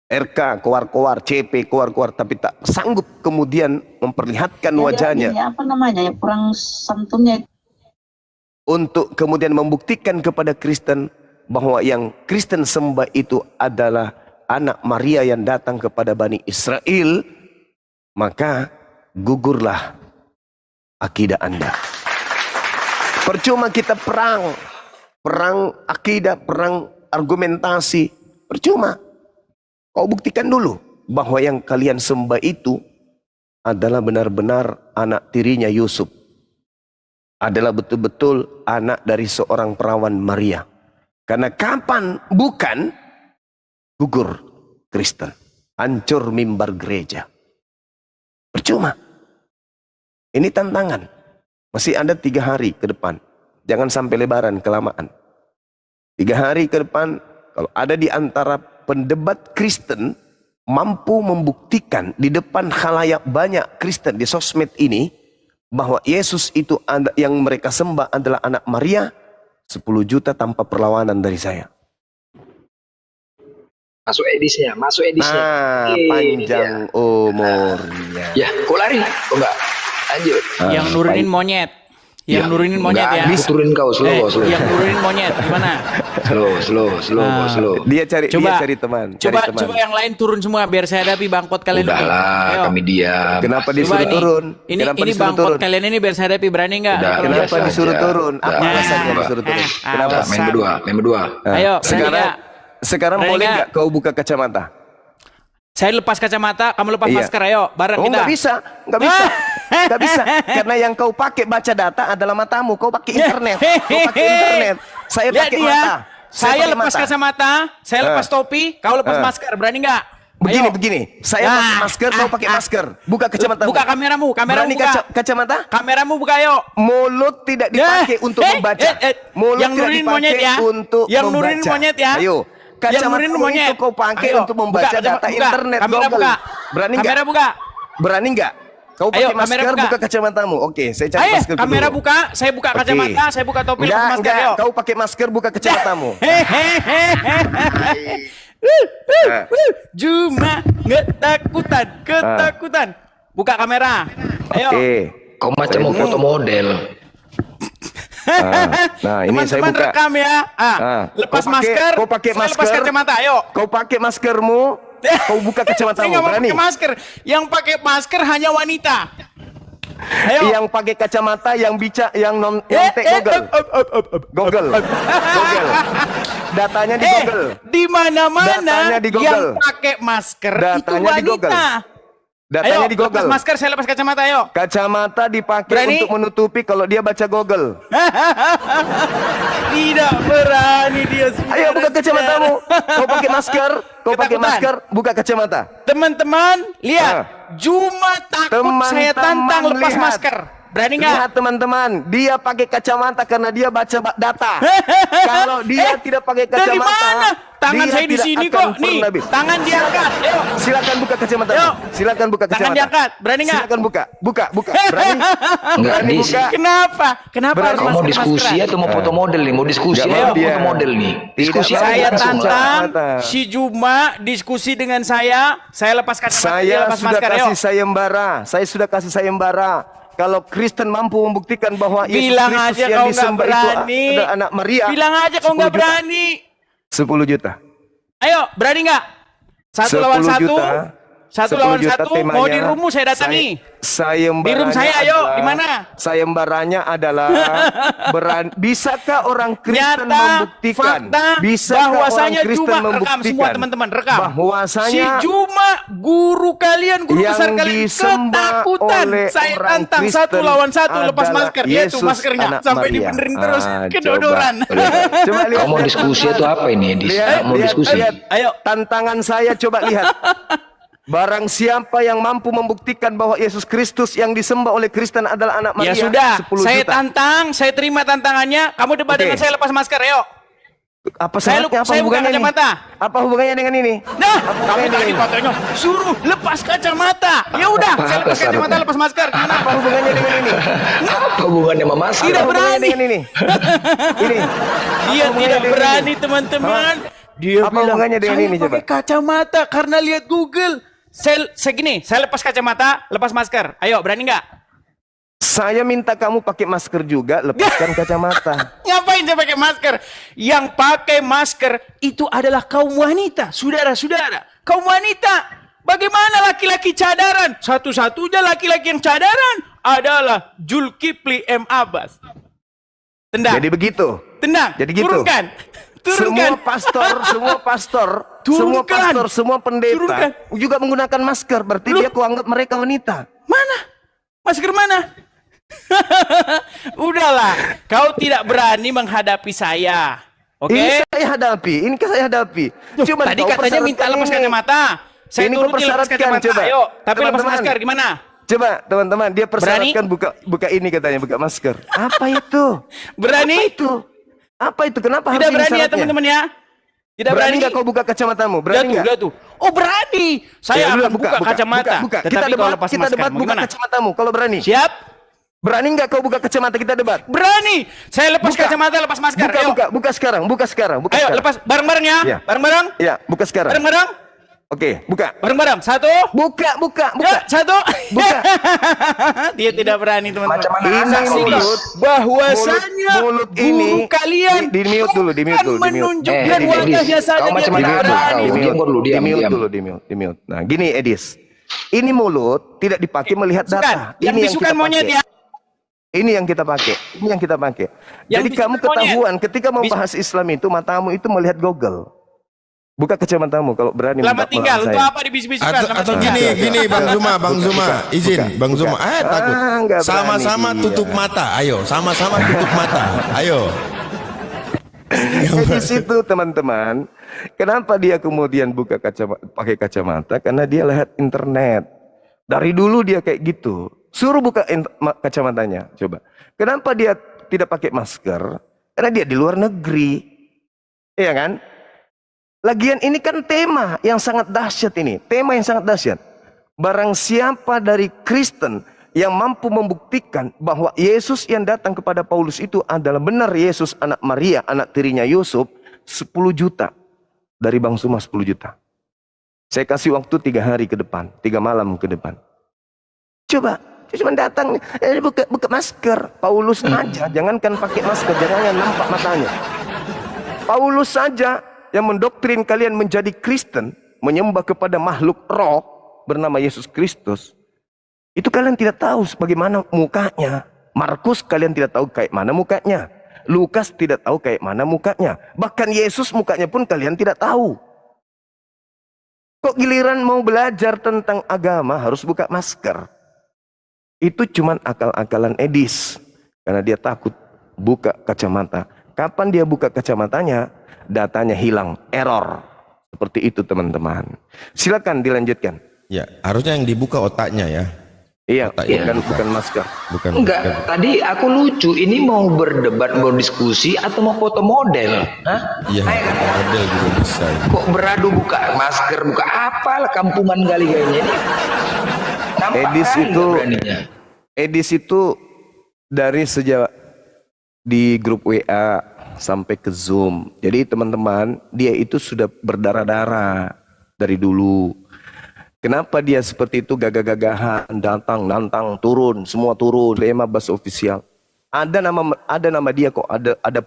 RK keluar-keluar, CP keluar-keluar, tapi tak sanggup kemudian memperlihatkan wajahnya. Ya, apa namanya ya, kurang santunnya. Untuk kemudian membuktikan kepada Kristen bahwa yang Kristen sembah itu adalah anak Maria yang datang kepada Bani Israel, maka gugurlah akidah Anda. Percuma kita perang akidah, perang argumentasi, percuma. Kau buktikan dulu bahwa yang kalian sembah itu adalah benar-benar anak tirinya Yusuf. Adalah betul-betul anak dari seorang perawan Maria. Karena kapan bukan, gugur Kristen. Hancur mimbar gereja. Percuma. Ini tantangan. Masih ada 3 hari ke depan. Jangan sampai lebaran kelamaan. 3 hari ke depan, kalau ada di antara pendebat Kristen mampu membuktikan di depan khalayak banyak Kristen di sosmed ini bahwa Yesus itu yang mereka sembah adalah anak Maria, 10 juta tanpa perlawanan dari saya. Masuk edisnya. Nah, panjang umurnya. Ya, kok lari? Kok enggak? Lanjut. Yang nurunin monyet. Yang nurunin monyet ya. Aku turunin kau, slow. Yang nurunin monyet gimana? Slow. Dia cari teman. Coba yang lain turun semua biar saya hadapi bangkot kalian. Udahlah, kami diam. Kenapa disuruh turun? Ini bangkot kalian ini biar saya hadapi, berani nggak? Kenapa disuruh turun? Apa alasannya disuruh turun? Kenapa? Main berdua. Ayo, sekarang boleh nggak kau buka kacamata? Saya lepas kacamata, kamu lepas masker, ayo bareng kita. Nggak bisa. Karena yang kau pakai baca data adalah matamu. Kau pakai internet. Saya pakai mata. Saya lepas kacamata, saya lepas topi, kau lepas masker, berani nggak? Begini. Saya pakai masker, kau pakai masker. Buka kacamata. Buka kameramu Berani buka. Kacamata? Kameramu buka, ayo. Mulut tidak dipakai untuk membaca. Mulut yang tidak dipakai untuk membaca. Monyet ya. Ayo. Kacamata itu kau pakai untuk membaca data internet. Kamera Google. buka. Berani nggak? Kamera buka. Berani nggak? Kau pakai masker, buka kacamatamu. Oke, saya cari masker dulu. Kamera buka, saya buka kacamata, saya buka topi, lepas masker. Enggak, kau pakai masker, buka kacamatamu. Cuma ketakutan. Buka kamera. Ayo. Oke. Kau macam mau foto model. Nah, ini saya teman-teman buka. rekam ya. Lepas masker. Kau pakai masker. Lepas kacamata, ayo. Kau pakai maskermu. Kau buka kacamatamu. Saya nggak mau Berani? pakai masker. Yang pakai masker hanya wanita. Ayo. Yang pakai kacamata, yang nyontek Google. Datanya di Google. Di mana-mana Datanya di Google. yang pakai masker itu Datanya di Google. wanita. Datanya Ayo, di Google. lepas masker, saya lepas kacamata, ayo. Kacamata dipakai Berani? untuk menutupi kalau dia baca Google. Tidak berani dia. Ayo buka kacamatamu. Kau pakai masker. Buka kacamata. Teman-teman, lihat. Cuma takut saya tantang lepas lihat. masker. Berani nggak? Lihat teman-teman, dia pakai kacamata karena dia baca data. Kalau dia tidak pakai Dari kacamata, mana? Tangan dia saya di tidak sini akan kok. Nih, pernah bisa. tangan diangkat. Ayo. Silakan buka kacamata. Yuk. Silakan buka kacamata. Tangan diangkat. Berani nggak? Silakan buka. Berani? Enggak, Berani Dis. buka. Kenapa? Kenapa Berani. harus Kau mau diskusi masker-maskeran? atau mau foto model nih? Mau diskusi Nggak atau mau mau dia. foto model nih? Diskusi Tidak aja Saya langsung. langsung. tantang Kacamata. si Juma diskusi dengan saya lepas kacamata, dia Saya lepas sudah masker. Ayo. kasih sayembara. Saya sudah kasih sayembara. Kalau Kristen mampu membuktikan bahwa Yesus Bilang Kristus aja yang kau nggak disembah itu berani. adalah anak Maria. Bilang aja kau 10 nggak juta. berani. 10 juta. Ayo, berani nggak? 1 lawan 1. 1 lawan 1 mau di rumah saya datangi. Di room saya, ayo, di mana? Sayembaranya adalah bisakah orang Kristen Nyata, membuktikan? fakta, Bisakah orang bahwasanya Kristen Juma rekam membuktikan? semua teman-teman, rekam. Bahwasanya Si Juma guru kalian, guru yang besar kalian disembah ketakutan. oleh Saya orang tantang Kristen 1 lawan 1 lepas adalah masker. Dia tuh Yesus, maskernya anak sampai Maria. dibenerin terus Coba. kedodoran. Coba lihat. Kau mau diskusi atau apa ini? Mau diskusi? Ayo. Tantangan saya, coba lihat. Barang siapa yang mampu membuktikan bahwa Yesus Kristus yang disembah oleh Kristen adalah anak Maria, Ya sudah, 10 saya juta. tantang, saya terima tantangannya. Kamu debat Oke. dengan saya lepas masker, ayo. Apa Saya syaratnya? Apa buka hubungannya ini? kacamata. Apa hubungannya dengan ini? Nah, Apa kamu hubungannya tadi dengan ini? katanya suruh lepas kacamata. Ya udah, saya lepas syaratnya? kacamata, lepas masker. Gimana? Apa hubungannya dengan ini? Apa hubungannya sama masker? Tidak Apa hubungannya berani. dengan ini? Ini. Dia hubungannya tidak dengan berani, ini? teman-teman. Dia Apa bilang, hubungannya dengan saya ini, pakai coba? kacamata karena lihat Google. Saya gini, saya lepas kacamata, lepas masker. Ayo, berani nggak? Saya minta kamu pakai masker juga, lepaskan kacamata. Ngapain saya pakai masker? Yang pakai masker itu adalah kaum wanita, saudara-saudara. Kaum wanita. Bagaimana laki-laki cadaran? Satu-satunya laki-laki yang cadaran adalah Zulkifli M. Abbas. Tendang. Jadi begitu. Tendang. Jadi gitu. Turunkan. Turunkan. Turunkan. Semua pendeta Turunkan. juga menggunakan masker. Berarti Loh. dia kuanggap mereka wanita. Mana? Masker mana? Udahlah, kau tidak berani menghadapi saya. Oke? Ini saya hadapi. Cuma Tadi katanya minta lepas kacamata. Saya Ini turuti lepas persyaratan, kacamata. coba. Ayo, tapi lepas Teman-teman. masker gimana? Coba teman-teman, dia persyaratkan buka ini katanya, buka masker. Apa itu? Berani? Apa itu? Kenapa Tidak harus ini berani ya syaratnya? teman-teman ya? Tidak Berani berani. nggak kau buka kacamatamu? Berani nggak? Lihat tuh. Oh berani. Saya Ya, akan buka kacamata. buka. Tetapi Kita kau debat, lepas kita masker. debat buka Gimana? kacamatamu kalau berani. Siap? Berani nggak kau buka kacamata, kita debat. Berani. Saya lepas Buka. kacamata, lepas masker. Ayo. Buka sekarang. Ayo lepas bareng-bareng ya. Ya. Bareng-bareng. Ya, buka sekarang. Bareng-bareng. Oke, buka. Bareng-bareng. Satu. Buka. Ya, satu. Buka. Dia tidak berani teman-teman. Macam mana Ini saksikan? mulut, Bahwasanya mulut guru ini kalian di mute dulu, di mute bukan dulu, di mute. menunjukkan Edis, wajahnya saja kau dia macam tidak mana berani. kau? Diam dulu, diam. di mute. Nah, gini Edis. Ini mulut tidak dipakai melihat data. Yang Ini disukai kita monyet pakai. ya. Ini yang kita pakai. Yang Jadi kamu disukai monyet. ketahuan ketika membahas Islam itu matamu itu melihat Google. Buka kacamatamu kalau berani Selamat minta tinggal. melawan Untuk saya. apa dibisik-bisikkan? Selamat Atau tinggal. gini Bang Zuma, izin Bang Zuma. Takut. nggak berani Sama-sama dia. tutup mata. Ayo, sama-sama tutup mata. Ayo. Di situ teman-teman, kenapa dia kemudian buka pakai kacamata? Karena dia lihat internet. Dari dulu dia kayak gitu. Suruh buka kacamatanya, coba. Kenapa dia tidak pakai masker? Karena dia di luar negeri. Iya kan? Lagian ini kan tema yang sangat dahsyat ini. Tema yang sangat dahsyat. Barang siapa dari Kristen yang mampu membuktikan bahwa Yesus yang datang kepada Paulus itu adalah benar Yesus anak Maria, anak tirinya Yusuf, 10 juta. Dari Bang Suma 10 juta. Saya kasih waktu 3 hari ke depan, 3 malam ke depan. Coba, cuma datang, buka masker. Paulus aja, jangankan pakai masker, jangan nampak matanya. Paulus saja yang mendoktrin kalian menjadi Kristen, menyembah kepada makhluk roh bernama Yesus Kristus. Itu kalian tidak tahu bagaimana mukanya. Markus kalian tidak tahu kayak mana mukanya. Lukas tidak tahu kayak mana mukanya. Bahkan Yesus mukanya pun kalian tidak tahu. Kok giliran mau belajar tentang agama harus buka masker? Itu cuman akal-akalan Edis. Karena dia takut buka kacamata. Kapan dia buka kacamatanya, datanya hilang, error. Seperti itu teman-teman. Silakan dilanjutkan. Ya, harusnya yang dibuka otaknya ya. Iya, Otaknya bukan masker. Bukan. Enggak, tadi aku lucu. Ini mau berdebat, mau diskusi, atau mau foto model? Hah? Iya, Ayo, model juga bisa. kok beradu buka masker, buka apalah kampungan kali kayaknya ini. Nampak Edis kali itu- nggak beraninya. Edis itu dari sejak di grup WA sampai ke Zoom. Jadi teman-teman, dia itu sudah berdarah-darah dari dulu. Kenapa dia seperti itu gagah-gagahan, nantang, turun, semua turun, Lema Bas official. Ada nama dia kok, ada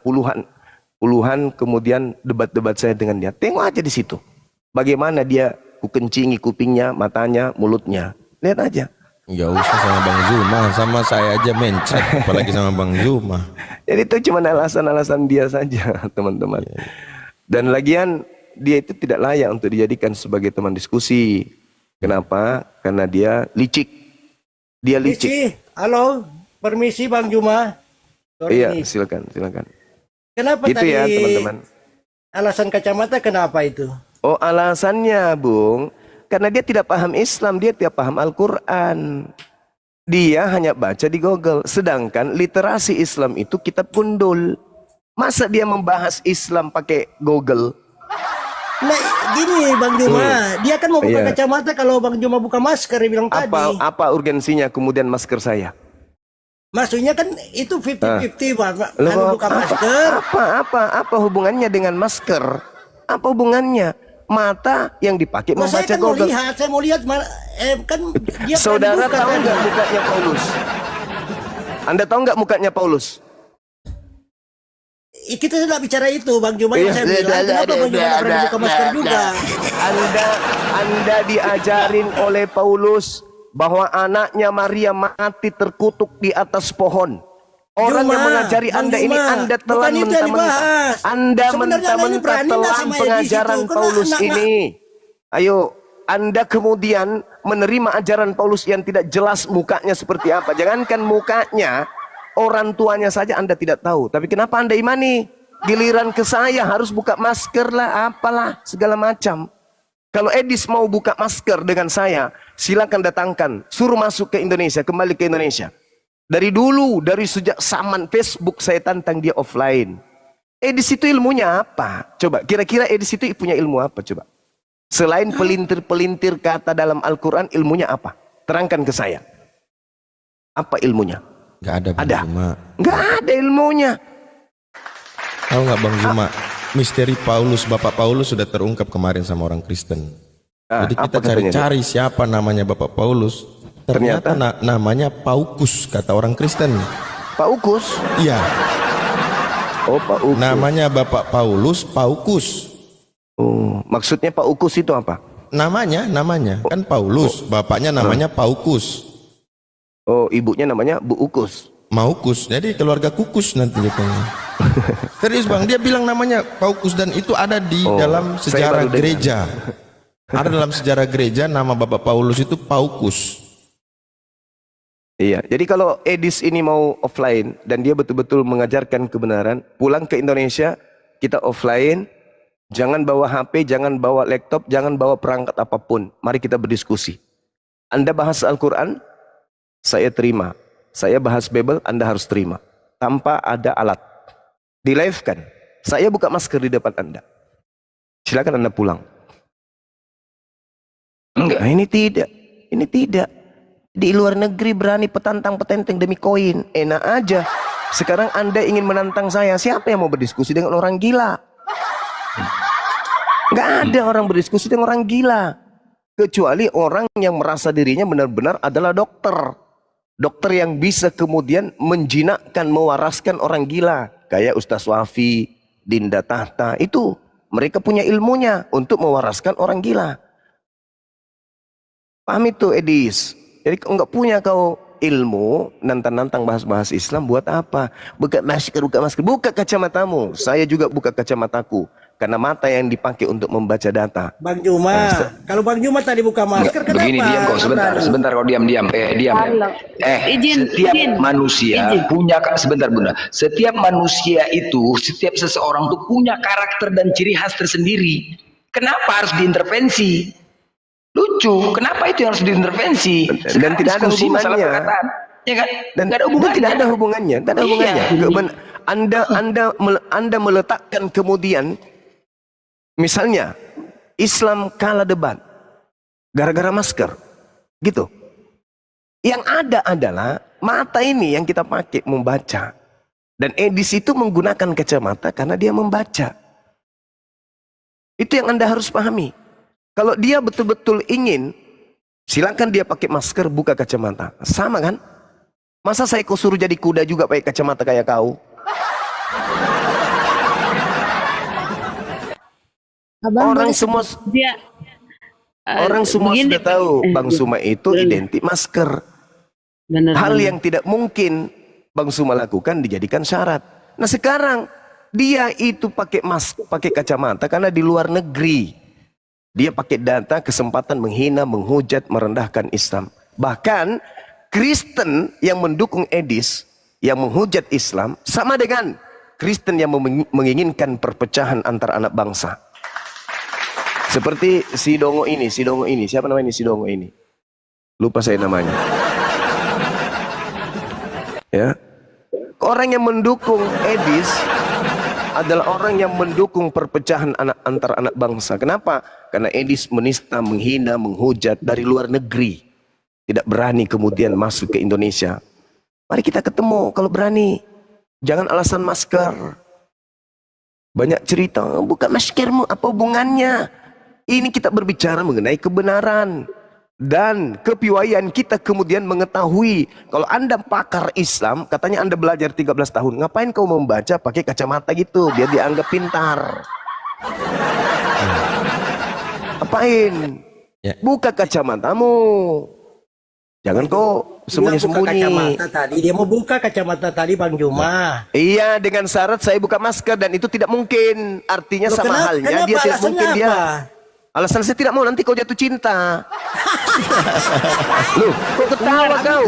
puluhan kemudian debat-debat saya dengan dia. Tengok aja di situ. Bagaimana dia kukencingi kupingnya, matanya, mulutnya. Lihat aja. Enggak usah sama Bang Zuma, sama saya aja mencret, apalagi sama Bang Zuma. Jadi itu cuma alasan-alasan dia saja, teman-teman. Dan lagian dia itu tidak layak untuk dijadikan sebagai teman diskusi. Kenapa? Karena dia licik. Dia licik. Halo, permisi Bang Juma. Sore Iya, ini. silakan. Kenapa Gitu tadi ya, teman-teman. alasan kacamata kenapa itu? Oh, alasannya, Bung, karena dia tidak paham Islam, dia tidak paham Al-Quran. Dia hanya baca di Google. Sedangkan literasi Islam itu kitab gundul. Masa dia membahas Islam pakai Google? Nah, gini Bang Juma, dia kan mau buka Iya. kacamata kalau Bang Juma buka masker, dia bilang tadi. Apa urgensinya kemudian masker saya? Maksudnya kan itu 50-50 Bang. Loh, Kalau buka masker, apa hubungannya dengan masker? Apa hubungannya? Mata yang dipakai nah, saya membaca kan mau Google. lihat, kan dia Saudara buka tahu kan. nggak mukanya Paulus? Anda tahu nggak mukanya Paulus? Kita tidak bicara itu Bang Juma, Iya. yang saya bilang kenapa Bang Juma nggak pernah buka masker juga? Anda diajarin oleh Paulus bahwa anaknya Maria mati terkutuk di atas pohon. Orang Juma, yang mengajari Bang Anda ini, Juma, Anda bukan telan itu yang mentah-mentah. dibahas. Anda Sebenarnya Anda ini mentah-mentah berani nggak telan sama pengajaran Edis itu? Paulus Karena ini. Ayo, Anda kemudian menerima ajaran Paulus yang tidak jelas mukanya seperti apa. Jangankan mukanya, orang tuanya saja Anda tidak tahu. Tapi kenapa Anda imani? Giliran ke saya harus buka masker lah, apalah, segala macam. Kalau Edis mau buka masker dengan saya, silakan datangkan. Suruh masuk ke Indonesia, kembali ke Indonesia. Dari dulu, dari sejak zaman Facebook saya tantang dia offline. Edis itu ilmunya apa? Coba, kira-kira Edis itu punya ilmu apa? Coba. Selain pelintir-pelintir kata dalam Al-Quran, ilmunya apa? Terangkan ke saya. Apa ilmunya? Nggak ada Bang Ada. Juma. Nggak ada ilmunya. Tahu nggak Bang Juma? Misteri Paulus, Bapak Paulus sudah terungkap kemarin sama orang Kristen. Jadi apa kita katanya dia? cari-cari siapa namanya Bapak Paulus. Ternyata namanya Paukus kata orang Kristen. Pak Ukus? Iya, Oh, Pak Ukus. namanya Bapak Paulus Paukus. Oh, maksudnya Pak Ukus itu apa? Namanya kan Paulus, bapaknya namanya Paukus. Oh, ibunya namanya Bu Ukus. Maukus, jadi keluarga kukus nanti katanya. Serius Bang, dia bilang namanya Paukus dan itu ada di dalam saya sejarah baru dengar. gereja. Ada dalam sejarah gereja nama Bapak Paulus itu Paukus. Iya, jadi kalau Edis ini mau offline dan dia betul-betul mengajarkan kebenaran, pulang ke Indonesia, kita offline, jangan bawa HP, jangan bawa laptop, jangan bawa perangkat apapun. Mari kita berdiskusi. Anda bahas Al-Quran, saya terima. Saya bahas Bible, Anda harus terima. Tanpa ada alat. Di live kan, saya buka masker di depan Anda. Silakan Anda pulang. Enggak. Nah, ini tidak. Di luar negeri berani petantang-petenteng demi koin, enak aja. Sekarang Anda ingin menantang saya, siapa yang mau berdiskusi dengan orang gila? Nggak ada orang berdiskusi dengan orang gila. Kecuali orang yang merasa dirinya benar-benar adalah dokter. Dokter yang bisa kemudian menjinakkan, mewaraskan orang gila. Kayak Ustaz Wafi, Dinda Tahta, itu mereka punya ilmunya untuk mewaraskan orang gila. Paham itu Edis? Jadi kau nggak punya kau ilmu, nantang-nantang bahas-bahas Islam buat apa? Buka masker, buka kacamatamu. Saya juga buka kacamataku. Karena mata yang dipakai untuk membaca data. Bang Juma, kalau Bang Juma tadi buka masker, kenapa? Begini, diam kok sebentar kau diam. Diam. Setiap manusia punya, sebentar Bunda. Setiap manusia itu, setiap seseorang itu punya karakter dan ciri khas tersendiri. Kenapa harus diintervensi? Lucu, kenapa itu yang harus diintervensi? Dan tidak ada Diskusi masalah hubungannya. perkataan. Ya kan? Dan Nggak ada hubungannya. tidak ada hubungannya. Tidak ada hubungannya. Iya. Anda meletakkan kemudian, misalnya Islam kalah debat gara-gara masker, gitu. Yang ada adalah mata ini yang kita pakai membaca. Dan Edis itu menggunakan kacamata karena dia membaca. Itu yang Anda harus pahami. Kalau dia betul-betul ingin, silakan dia pakai masker, buka kacamata. Sama kan? Masa saya kau suruh jadi kuda juga pakai kacamata kayak kau? Orang semua sudah tahu Bang Suma itu identik masker. Hal yang tidak mungkin Bang Suma lakukan dijadikan syarat. Nah sekarang dia itu pakai masker, pakai kacamata karena di luar negeri. Dia pakai data kesempatan menghina, menghujat, merendahkan Islam. Bahkan Kristen yang mendukung Edis, yang menghujat Islam, sama dengan Kristen yang menginginkan perpecahan antar anak bangsa. Seperti si Dongo ini. Siapa namanya si Dongo ini? Lupa saya namanya. Ya. Orang yang mendukung Edis adalah orang yang mendukung perpecahan antar anak bangsa. Kenapa? Karena Edis menista, menghina, menghujat dari luar negeri. Tidak berani kemudian masuk ke Indonesia. Mari kita ketemu kalau berani. Jangan alasan masker. Banyak cerita, bukan maskermu, apa hubungannya? Ini kita berbicara mengenai kebenaran. Dan kepiawaian kita kemudian mengetahui. Kalau Anda pakar Islam, katanya Anda belajar 13 tahun. Ngapain kau membaca pakai kacamata gitu? Biar dianggap pintar. Apain? Ya. Buka kacamatamu. Jangan kau sembunyi-sembunyi. Dia mau buka kacamata tadi Bang Juma. Iya, dengan syarat saya buka masker dan itu tidak mungkin. Artinya Loh, sama halnya dia tidak mungkin dia. Alasan saya tidak mau nanti kau jatuh cinta. Loh, kau ketawa kau.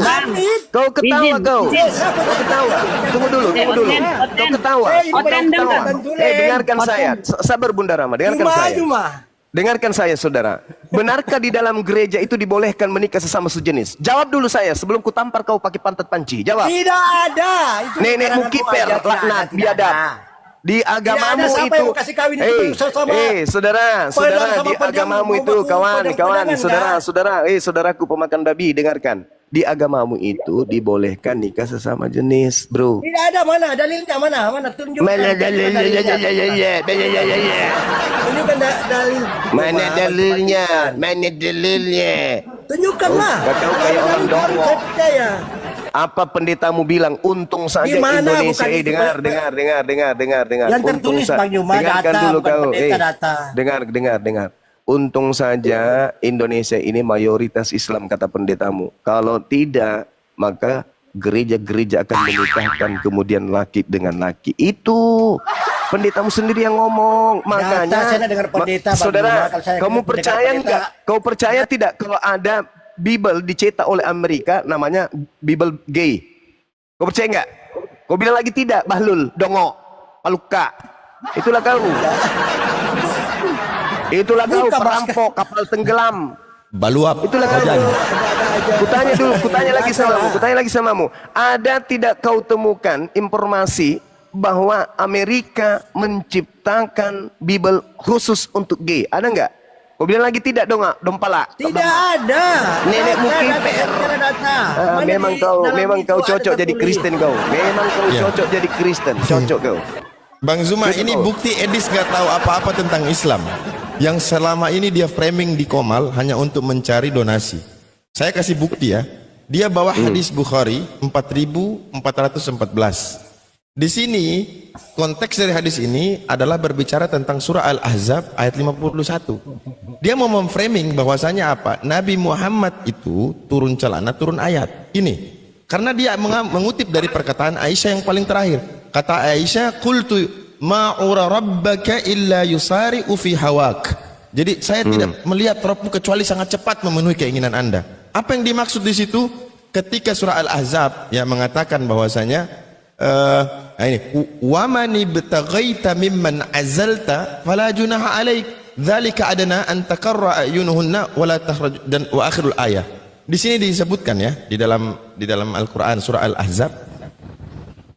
Kau ketawa kau. Kau ketawa. Tunggu dulu. Kau ketawa. Dengarkan saya. Sabar Bunda Rama, dengarkan saya. Dengarkan saya saudara. Benarkah di dalam gereja itu dibolehkan menikah sesama sejenis? Jawab dulu saya sebelum ku tampar kau pakai pantat panci. Jawab. Tidak ada. Itu Nenekmu kiper, laknat, biadab. Di agamamu itu, saudara, di agamamu itu, saudaraku pemakan babi, dengarkan. Di agamamu itu dibolehkan nikah sesama jenis, bro. Tidak ada, mana dalilnya, mana tunjukkan. Mana dalilnya? Tunjukkan dalil. Mana dalilnya? Tunjukkanlah. Kau kayak orang dongok. Apa pendetamu bilang? Untung saja Indonesia. Dengar. Yang tertulis Bang Juma, dengarkan data, dulu bukan kau. pendeta data. Dengar. Untung saja Indonesia ini mayoritas Islam kata pendetamu. Kalau tidak, maka gereja-gereja akan menikahkan kemudian laki dengan laki. Itu pendetamu sendiri yang ngomong. Makanya, saya dengar pendeta, saudara, Bang Juma, saya kamu percaya pendeta. enggak? Kau percaya tidak kalau ada Bible dicetak oleh Amerika namanya Bible gay? Kau percaya enggak? Kau bilang lagi tidak, Bahlul, Dongo, Paluka. Itulah kau. Itulah kau perampok kapal tenggelam. Baluap. Itulah kau. Kutanya lagi samamu. Ada tidak kau temukan informasi bahwa Amerika menciptakan Bible khusus untuk gay? Ada enggak? Kau bilang lagi tidak dong, Dompala. Tidak ada. Nenekmu kiper. Memang kau cocok jadi Kristen kau. Memang kau cocok jadi Kristen. Cocok kau. Bang Zuma, ini bukti Edis gak tahu apa-apa tentang Islam. Yang selama ini dia framing di Komal hanya untuk mencari donasi. Saya kasih bukti ya. Dia bawa hadis Bukhari 4414. Di sini konteks dari hadis ini adalah berbicara tentang surah Al-Ahzab ayat 51. Dia mau memframing bahwasanya apa? Nabi Muhammad itu turun celana, turun ayat. Ini karena dia mengutip dari perkataan Aisyah yang paling terakhir. Kata Aisyah, "Qultu ma'ura rabbaka illa yusari'u fi hawak." Jadi saya tidak melihat Rabbmu kecuali sangat cepat memenuhi keinginan Anda. Apa yang dimaksud di situ? Ketika surah Al-Ahzab yang mengatakan bahwasanya ini wa man ibtaghaita mimman azalta fala junaha alaik dzalika adana an taqarra ayunuhunna wala tahraj, dan wa akhirul ayah. Di sini disebutkan ya di dalam Al-Qur'an surah Al-Ahzab,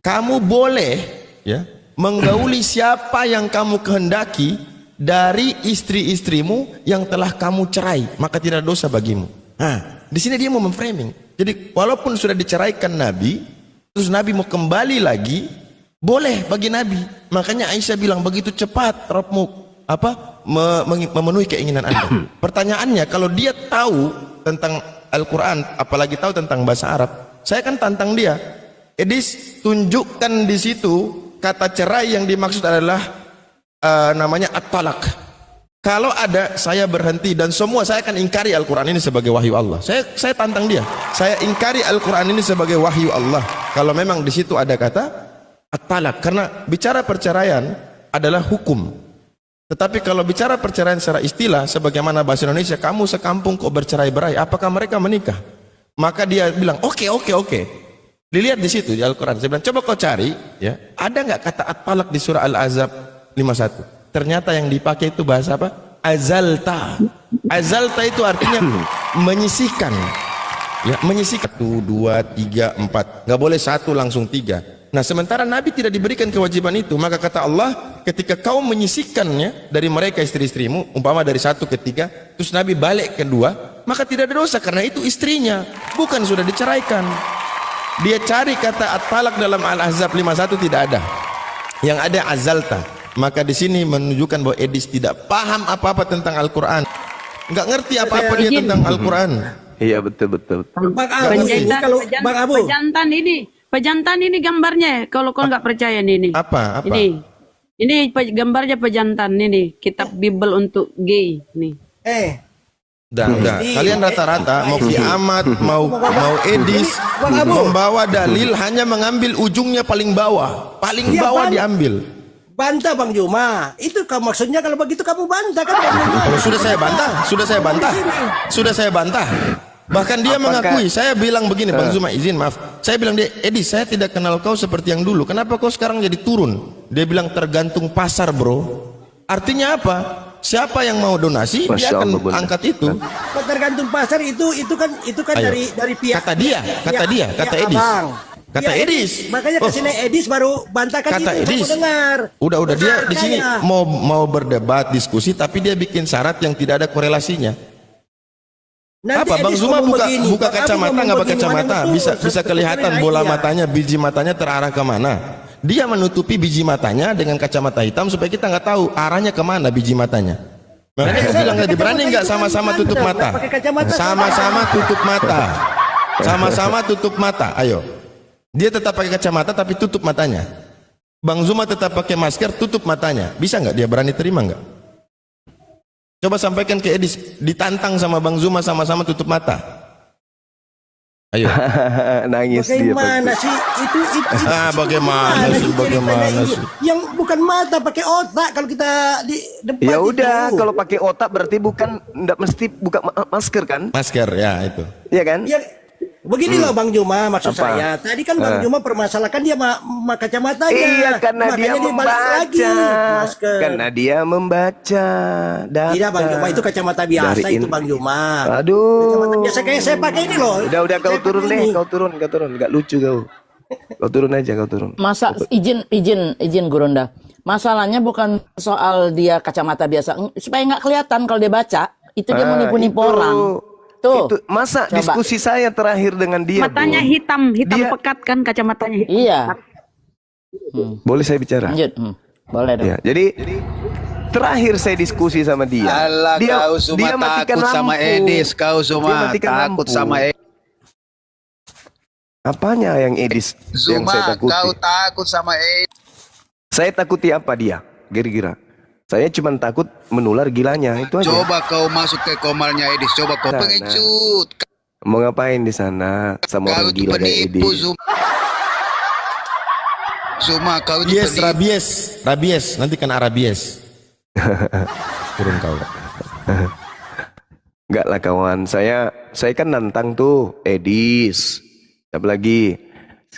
kamu boleh ya menggauli siapa yang kamu kehendaki dari istri-istrimu yang telah kamu cerai, maka tidak dosa bagimu. Nah, di sini dia mau memframing. Jadi walaupun sudah diceraikan Nabi, terus Nabi mau kembali lagi, boleh bagi Nabi. Makanya Aisyah bilang begitu cepat Rabbmu memenuhi keinginan Anda. Pertanyaannya, kalau dia tahu tentang Al-Quran, apalagi tahu tentang bahasa Arab, saya kan tantang dia. Edis, tunjukkan di situ kata cerai yang dimaksud adalah namanya at-talak. Kalau ada, saya berhenti dan semua saya akan ingkari Al-Quran ini sebagai wahyu Allah. Saya tantang dia. Saya ingkari Al-Quran ini sebagai wahyu Allah. Kalau memang di situ ada kata at-talak, karena bicara perceraian adalah hukum. Tetapi kalau bicara perceraian secara istilah, sebagaimana bahasa Indonesia, kamu sekampung kok bercerai-berai, apakah mereka menikah? Maka dia bilang, oke. Dilihat di situ di Al-Quran. Saya bilang, coba kau cari, ya, ada nggak kata at-talak di surah Al-Ahzab 51? Ternyata yang dipakai itu bahasa apa? Azalta. Azalta itu artinya menyisihkan. Ya, menyisihkan. 1, 2, 3, 4. Nggak boleh 1 langsung 3. Nah, sementara Nabi tidak diberikan kewajiban itu, maka kata Allah, ketika kau menyisihkannya dari mereka istri-istrimu, umpama dari 1 ke 3, terus Nabi balik ke 2, maka tidak ada dosa karena itu istrinya, bukan sudah diceraikan. Dia cari kata at-talak dalam Al-Ahzab 51 tidak ada. Yang ada azalta. Maka di sini menunjukkan bahwa Edis tidak paham apa-apa tentang Al-Qur'an. Enggak ngerti apa-apa dia tentang Al-Qur'an. Iya, betul. Bang Abu, ini kalau Bang Abu. Pejantan ini gambarnya. Kalau kau nggak percaya ini. Apa? Ini gambarnya pejantan ini. Kitab Bible untuk gay nih. Udah. Kalian rata-rata mau kiamat, mau Edis, membawa dalil hanya mengambil ujungnya paling bawah diambil. Bantah Bang Juma. Itu kamu maksudnya kalau begitu kamu bantah kan Bang Juma. Oh, sudah saya bantah. Bahkan dia mengakui, saya bilang begini, Bang Zuma izin maaf. Saya bilang dia, Edis, saya tidak kenal kau seperti yang dulu. Kenapa kau sekarang jadi turun? Dia bilang tergantung pasar, bro. Artinya apa? Siapa yang mau donasi, dia akan angkat itu. Tergantung pasar itu kan dari pihak. Kata Edis. Kata Edis. Makanya kesini Edis baru bantahkan kata itu. Edis. Dengar. Udah dia di sini mau berdebat, diskusi, tapi dia bikin syarat yang tidak ada korelasinya. Nanti Apa Bang Edis Zuma ngomong buka kacamata nggak pakai kacamata, bisa kelihatan bola matanya, biji matanya terarah kemana. Dia menutupi biji matanya dengan kacamata hitam supaya kita nggak tahu arahnya kemana biji matanya. Makanya aku bilang tadi, berani nggak sama-sama tutup mata? Sama-sama tutup mata. Ayo. Dia tetap pakai kacamata tapi tutup matanya. Bang Zuma tetap pakai masker, tutup matanya. Bisa nggak dia berani terima nggak? Coba sampaikan ke Edis, ditantang sama Bang Zuma sama-sama tutup mata. Ayo. Nangis bagaimana dia. Sih? Itu Bagaimana sih? Yang bukan mata, pakai otak kalau kita di depan. Ya udah, kalau pakai otak berarti enggak mesti buka masker kan? Masker ya itu. Iya kan? Ya, begini loh Bang Juma, maksud Apa? saya. Tadi kan Bang Juma permasalahkan dia kacamatanya. Iya, karena dia membaca. Karena dia membaca data. Tidak Bang Juma, itu kacamata biasa itu Bang Juma. Aduh. Kacamata biasa kayak saya pakai ini loh. Udah kau turun deh, kau turun. Enggak lucu kau. Kau turun aja, kau turun. Masa izin Gurunda. Masalahnya bukan soal dia kacamata biasa, supaya nggak kelihatan kalau dia baca. Itu dia menipu-nipu orang. Tuh. Itu masa Coba. diskusi saya terakhir dengan dia. Matanya Bu. hitam Dia- pekat kan kacamatanya hitam. Iya. Boleh saya bicara? Lanjut. Boleh dong. Ya, jadi terakhir saya diskusi sama dia. Alah, kau semua matikan takut sama lampu. Edis, kau Dia semua matikan takut lampu. sama Edis. Apanya yang Edis yang saya Zuma, takuti? kau takut sama Edis. Saya takuti apa dia? Kira-kira. Saya cuma takut menular gilanya, itu aja. Coba kau masuk ke komalnya Edis, coba kau Sana. pengecut. Mau ngapain di sana sama Kau orang itu gila kayak penipu, Edis? Zuma, kau itu Yes, penipu. rabies, nanti kena rabies. Turun kau. Enggak lah kawan, saya kan nantang tuh Edis. Siapa lagi?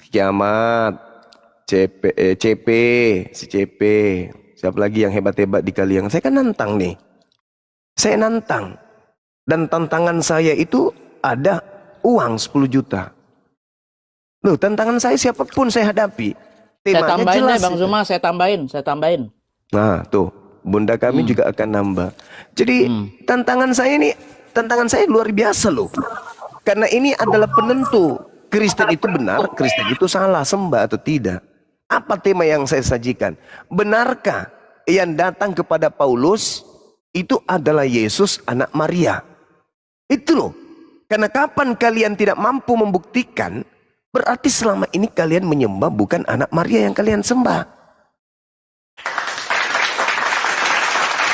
Kiamat, CP, si CP. Siapa lagi yang hebat-hebat di kalian? Saya kan nantang nih. Saya nantang. Dan tantangan saya itu ada uang 10 juta. Loh, tantangan saya siapapun saya hadapi. Saya Temanya tambahin jelas. deh Bang Zuma, saya tambahin. Nah, tuh, bunda kami juga akan nambah. Jadi, tantangan saya luar biasa loh. Karena ini adalah penentu Kristen itu benar, Kristen itu salah, sembah atau tidak. Apa tema yang saya sajikan? Benarkah yang datang kepada Paulus itu adalah Yesus anak Maria? Itu loh. Karena kapan kalian tidak mampu membuktikan, berarti selama ini kalian menyembah bukan anak Maria yang kalian sembah.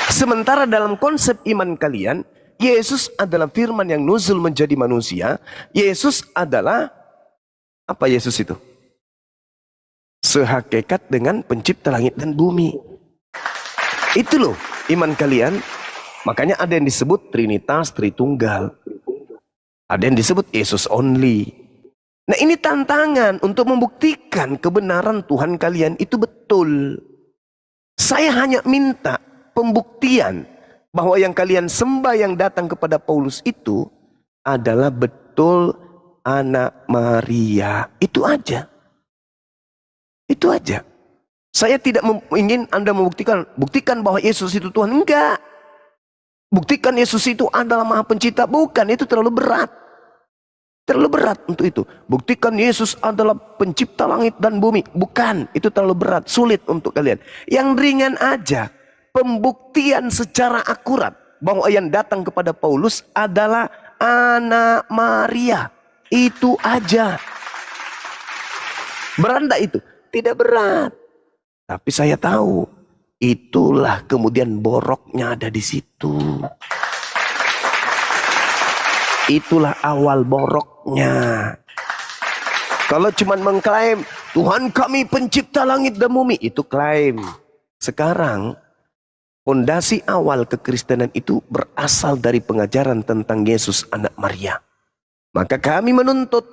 Sementara dalam konsep iman kalian, Yesus adalah firman yang nuzul menjadi manusia. Yesus adalah, apa Yesus itu? Sehakikat dengan pencipta langit dan bumi. Itu loh iman kalian. Makanya ada yang disebut Trinitas, Tritunggal. Ada yang disebut Yesus only. Nah, ini tantangan untuk membuktikan kebenaran Tuhan kalian itu betul. Saya hanya minta pembuktian bahwa yang kalian sembah yang datang kepada Paulus itu adalah betul anak Maria. Itu aja. Itu aja. Saya tidak ingin Anda buktikan bahwa Yesus itu Tuhan. Enggak. Buktikan Yesus itu adalah Maha Pencipta. Bukan, itu terlalu berat. Terlalu berat untuk itu. Buktikan Yesus adalah pencipta langit dan bumi. Bukan, itu terlalu berat, sulit untuk kalian. Yang ringan aja, pembuktian secara akurat bahwa yang datang kepada Paulus adalah anak Maria. Itu aja. Berat enggak itu? Tidak berat. Tapi saya tahu, itulah kemudian boroknya ada di situ. Itulah awal boroknya. Kalau cuma mengklaim Tuhan kami pencipta langit dan bumi, itu klaim. Sekarang fondasi awal kekristenan itu berasal dari pengajaran tentang Yesus anak Maria. Maka kami menuntut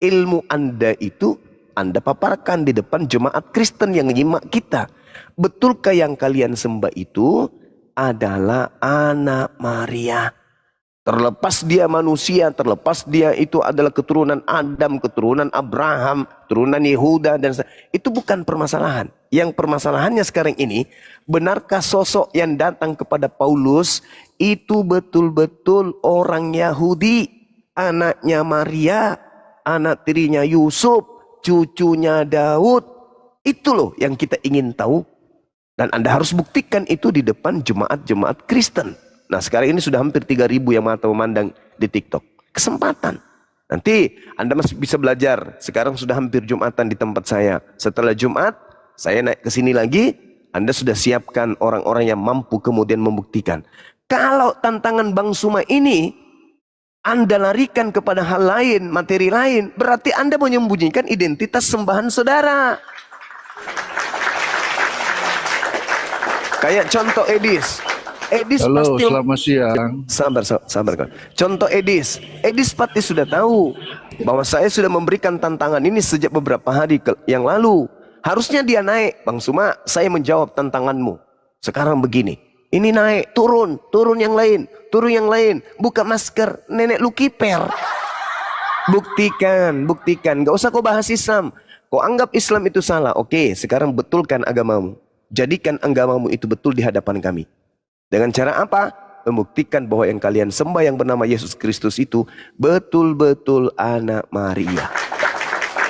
ilmu Anda itu Anda paparkan di depan jemaat Kristen yang nyimak kita. Betulkah yang kalian sembah itu adalah anak Maria? Terlepas dia manusia, terlepas dia itu adalah keturunan Adam, keturunan Abraham, keturunan Yehuda, dan itu bukan permasalahan. Yang permasalahannya sekarang ini, benarkah sosok yang datang kepada Paulus itu betul-betul orang Yahudi, anaknya Maria, anak tirinya Yusuf, cucunya Daud? Itu loh yang kita ingin tahu. Dan Anda harus buktikan itu di depan jemaat-jemaat Kristen. Nah sekarang ini sudah hampir 3.000 yang mata memandang di TikTok. Kesempatan. Nanti Anda masih bisa belajar. Sekarang sudah hampir Jumatan di tempat saya. Setelah Jumat, saya naik ke sini lagi. Anda sudah siapkan orang-orang yang mampu kemudian membuktikan. Kalau tantangan Bang Suma ini Anda larikan kepada hal lain, materi lain, berarti Anda menyembunyikan identitas sembahan saudara. Kayak contoh Edis. Edis halo, pasti selamat siang. Sabar kawan. Contoh Edis pasti sudah tahu bahwa saya sudah memberikan tantangan ini sejak beberapa hari yang lalu. Harusnya dia naik, Bang Suma, saya menjawab tantanganmu. Sekarang begini, ini naik, turun yang lain, buka masker, nenek lu kiper. Buktikan, gak usah kau bahas Islam. Kau anggap Islam itu salah, oke, sekarang betulkan agamamu. Jadikan agamamu itu betul di hadapan kami. Dengan cara apa? Membuktikan bahwa yang kalian sembah yang bernama Yesus Kristus itu betul-betul anak Maria.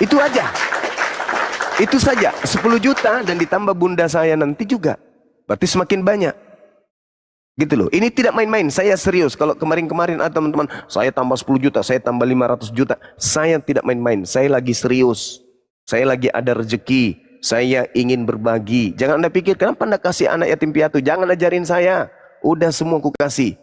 Itu aja. Itu saja. 10 juta dan ditambah bunda saya nanti juga. Berarti semakin banyak. Gitu loh. Ini tidak main-main. Saya serius. Kalau kemarin-kemarin ada teman-teman, saya tambah 10 juta, saya tambah 500 juta. Saya tidak main-main. Saya lagi serius. Saya lagi ada rezeki. Saya ingin berbagi. Jangan Anda pikir, kenapa Anda kasih anak yatim piatu? Jangan ajarin saya. Udah semua aku kasih.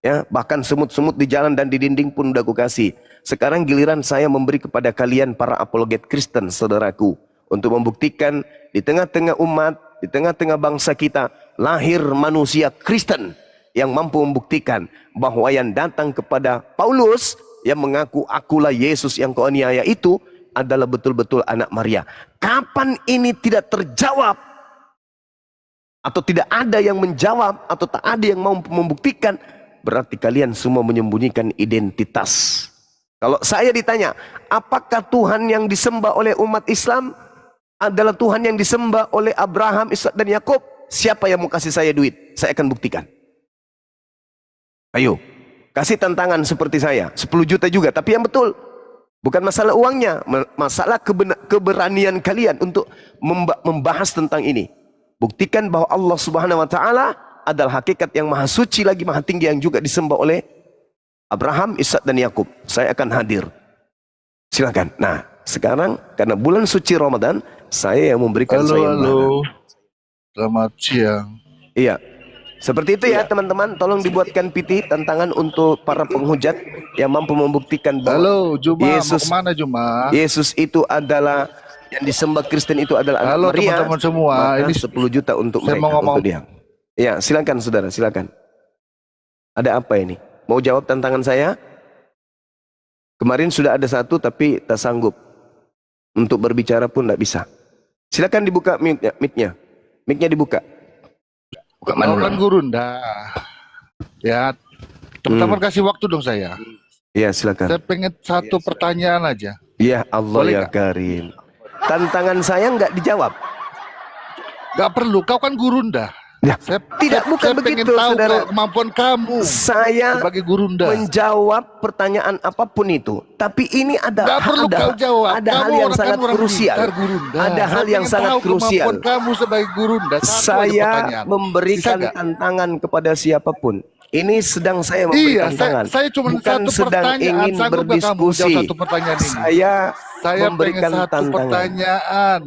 Ya, bahkan semut-semut di jalan dan di dinding pun udah aku kasih. Sekarang giliran saya memberi kepada kalian para apologet Kristen, saudaraku. Untuk membuktikan di tengah-tengah umat, di tengah-tengah bangsa kita, lahir manusia Kristen yang mampu membuktikan bahwa yang datang kepada Paulus, yang mengaku akulah Yesus yang kau aniaya itu, adalah betul-betul anak Maria. Kapan ini tidak terjawab, atau tidak ada yang menjawab, atau tak ada yang mau membuktikan, berarti kalian semua menyembunyikan identitas. Kalau saya ditanya, apakah Tuhan yang disembah oleh umat Islam adalah Tuhan yang disembah oleh Abraham, Ishak dan Yakub? Siapa yang mau kasih saya duit? Saya akan buktikan. Ayo, kasih tantangan seperti saya, 10 juta juga, tapi yang betul. Bukan masalah uangnya, masalah keberanian kalian untuk membahas tentang ini. Buktikan bahwa Allah Subhanahu wa taala adalah hakikat yang maha suci lagi maha tinggi yang juga disembah oleh Abraham, Ishak dan Yakub. Saya akan hadir. Silakan. Nah, sekarang karena bulan suci Ramadan, saya yang memberikan Halo. Selamat siang. Iya. Seperti itu ya teman-teman, tolong dibuatkan PT tantangan untuk para penghujat yang mampu membuktikan bahwa Halo, Juma, Yesus, mau kemana Juma? Yesus itu adalah yang disembah Kristen itu adalah Halo, anak Maria. teman-teman semua, Maka ini 10 juta untuk saya mereka, mau ngomong. untuk dia. Ya, silakan saudara, silakan. Ada apa ini? Mau jawab tantangan saya? Kemarin sudah ada satu tapi tak sanggup untuk berbicara pun tidak bisa. Silakan dibuka mic-nya. Mic-nya dibuka. Buka Kan Gurunda. Ya, teman-teman kasih waktu dong saya. Ya, silakan. Saya pengen satu pertanyaan aja. Ya Allah Boleh ya nggak? Karim. tantangan saya nggak dijawab. Gak perlu, kau kan gurunda. Ya, tidak, bukan begitu, pengen tahu saudara. kemampuan kamu Saya sebagai gurunda. menjawab pertanyaan apapun itu, tapi ini ada Gak perlu kau jawab. ada hal Kamu yang orang sangat orang krusial. pintar, gurunda. Ada hal Saya yang pengen sangat tahu krusial. kemampuan kamu sebagai gurunda. Satu aja Saya pertanyaan. memberikan Bisa nggak? tantangan kepada siapapun. Ini sedang saya memberikan Iya, tantangan. saya cuma bukan satu sedang pertanyaan. ingin Sanggup nggak kamu berdiskusi. jawab satu pertanyaan ini? Saya Saya memberikan pengen satu tantangan. pertanyaan.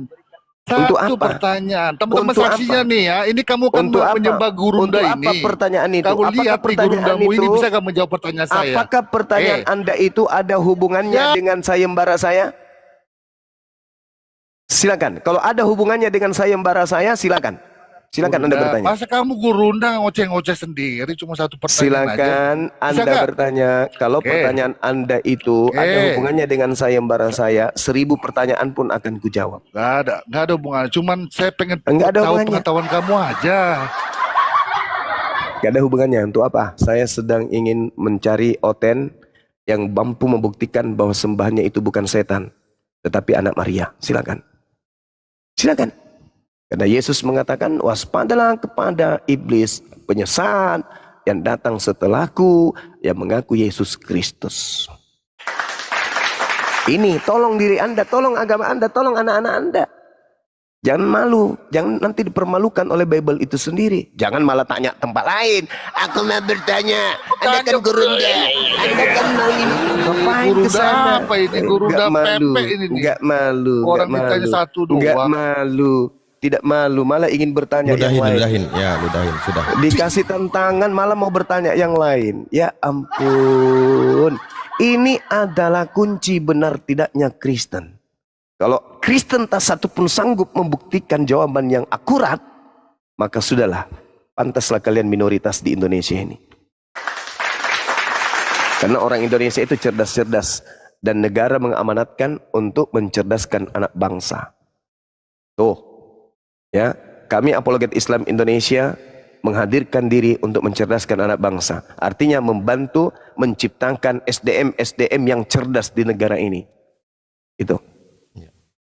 Untuk Satu apa? pertanyaan. Teman-teman Untuk saksinya apa? nih ya. Ini kamu kan Untuk apa? menyembah gurunda Untuk ini. apa pertanyaan itu? Kamu Apakah lihat nih pertanyaan gurundamu ini itu- bisa gak menjawab pertanyaan saya? Apakah pertanyaan Anda itu ada hubungannya Ya. dengan sayembara saya? Silakan. Kalau ada hubungannya dengan sayembara saya, silakan. Silakan Anda Gurunda. bertanya. Masa kamu gurunda ngoceh-ngoceh sendiri cuma satu pertanyaan aja? Silakan Anda nggak? bertanya. Kalau Oke. pertanyaan Anda itu Oke. ada hubungannya dengan sayembara saya, 1000 pertanyaan pun akan kujawab. Gak ada hubungannya. Cuman saya pengen Enggak ada tahu hubungannya. pengetahuan kamu aja. Gak ada hubungannya. Untuk apa? Saya sedang ingin mencari oten yang mampu membuktikan bahwa sembahannya itu bukan setan, tetapi anak Maria. Silakan. Silakan. Karena Yesus mengatakan, waspadalah kepada iblis penyesat yang datang setelahku, yang mengaku Yesus Kristus. Ini tolong diri Anda, tolong agama Anda, tolong anak-anak Anda. Jangan malu, jangan nanti dipermalukan oleh Bible itu sendiri. Jangan malah tanya tempat lain. Aku mau bertanya, Anda kan gurunda, Anda kan mau ini. Ngapain ke Gurunda sana? apa ini? Gurunda Nggak malu, pempek ini nih. nggak malu, Orang nggak ditanya malu. satu doang. Nggak malu, tidak malu, malah ingin bertanya yang lain. Ludahin, ya ludahin, sudah. Dikasih tantangan malah mau bertanya yang lain. Ya ampun. Ini adalah kunci benar tidaknya Kristen. Kalau Kristen tak satu pun sanggup membuktikan jawaban yang akurat, maka sudahlah, pantaslah kalian minoritas di Indonesia ini. Karena orang Indonesia itu cerdas-cerdas dan negara mengamanatkan untuk mencerdaskan anak bangsa. Tuh, ya, kami apologet Islam Indonesia menghadirkan diri untuk mencerdaskan anak bangsa. Artinya membantu menciptakan SDM yang cerdas di negara ini. Itu.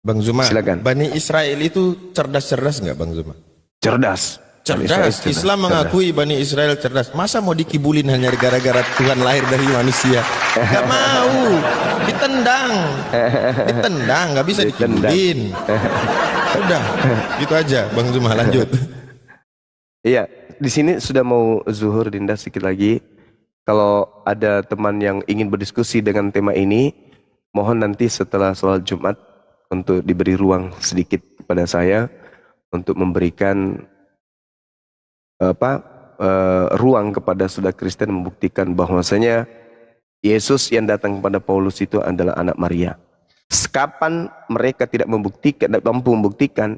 Bang Zuma, Silakan. Bani Israel itu cerdas-cerdas nggak Bang Zuma? Cerdas. Cerdas. Islam mengakui Bani Israel cerdas. Masa mau dikibulin hanya gara-gara Tuhan lahir dari manusia? Gak mau. Ditendang. Ditendang, nggak bisa dikibulin. Udah, gitu aja Bang Zuma, lanjut. Iya, di sini sudah mau zuhur, Dinda, sedikit lagi. Kalau ada teman yang ingin berdiskusi dengan tema ini, mohon nanti setelah sholat Jumat untuk diberi ruang sedikit kepada saya untuk memberikan ruang kepada saudara Kristen membuktikan bahwasanya Yesus yang datang kepada Paulus itu adalah anak Maria. Kapan mereka tidak membuktikan, tidak mampu membuktikan,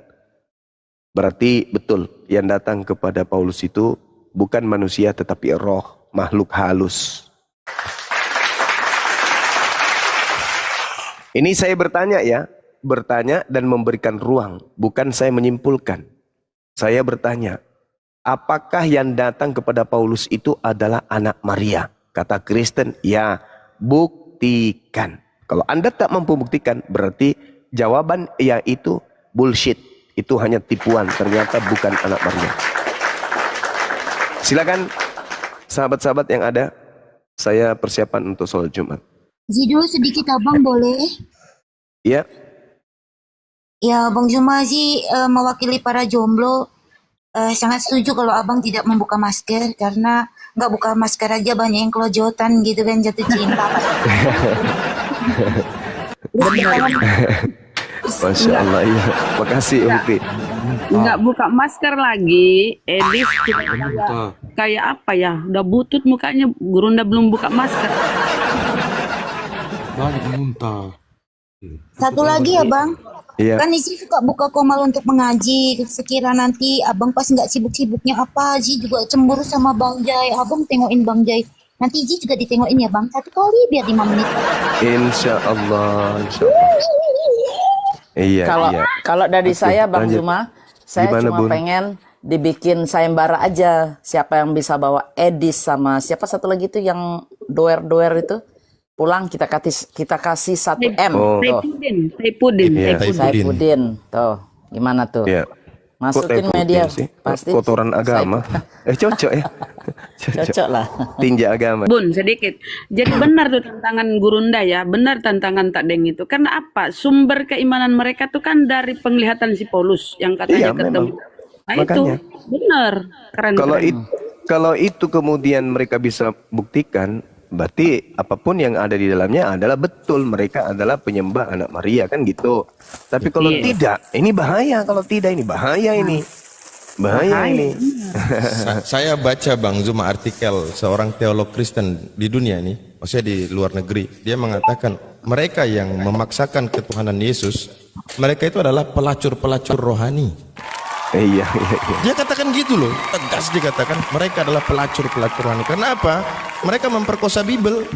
berarti betul yang datang kepada Paulus itu bukan manusia tetapi roh, makhluk halus. Ini saya bertanya ya, bertanya dan memberikan ruang, bukan saya menyimpulkan. Saya bertanya, apakah yang datang kepada Paulus itu adalah anak Maria? Kata Kristen, ya, buktikan. Kalau Anda tak mampu buktikan, berarti jawaban ya itu bullshit. Itu hanya tipuan, ternyata bukan anak Maria. Silakan sahabat-sahabat yang ada, saya persiapan untuk sholat Jumat. Dulu sedikit abang boleh? Ya. Ya, Bang Zumazi mewakili para jomblo sangat setuju kalau abang tidak membuka masker karena nggak buka masker aja banyak yang kelojotan gitu kan, jatuh cinta. Masya Allah, iya. Makasih Ukti. Nggak buka masker lagi, Edis kayak apa ya? Udah butut mukanya, Gurunda belum buka masker. Banyak muntah. Satu lagi ya Bang, Iya. kan Izi suka buka komal untuk mengaji. Sekira nanti abang pas nggak sibuk-sibuknya apa, Izi juga cemburu sama Bang Jai. Abang tengokin Bang Jai. Nanti Izi juga ditengokin ya Bang, 1 kali biar 5 menit. Insya Allah, insya Allah. Iya, Kalau iya. kalau dari Oke, saya Bang lanjut. Zuma, saya Gimana, cuma Bun? pengen dibikin sayembara aja. Siapa yang bisa bawa Edis sama siapa satu lagi tuh yang doer-doer itu? pulang kita kasih 1 M. Oh. Tuh. Saipudin. Iya. Saipudin. Tuh, gimana tuh? Ya. Masukin Kok media sih? pasti Kotoran agama. Cocok ya. cocok lah. Tinja agama. Bun, sedikit. Jadi benar tuh tantangan Gurunda ya, benar tantangan Tak Deng itu. Karena apa? Sumber keimanan mereka tuh kan dari penglihatan si Paulus yang katanya Iya, ketemu. memang. Nah Makanya. itu benar, keren. Kalau itu kemudian mereka bisa buktikan, berarti apapun yang ada di dalamnya adalah betul, mereka adalah penyembah anak Maria, kan gitu. Tapi kalau Iya. tidak, ini bahaya. Kalau tidak, ini bahaya ini. Bahaya ini. Saya baca Bang Zuma artikel seorang teolog Kristen di dunia ini, maksudnya di luar negeri. Dia mengatakan mereka yang memaksakan ketuhanan Yesus, mereka itu adalah pelacur-pelacur rohani. Iya. Dia katakan gitu loh, tegas dikatakan mereka adalah pelacur-pelacur rohani. Karena apa? Mereka memperkosa Bible.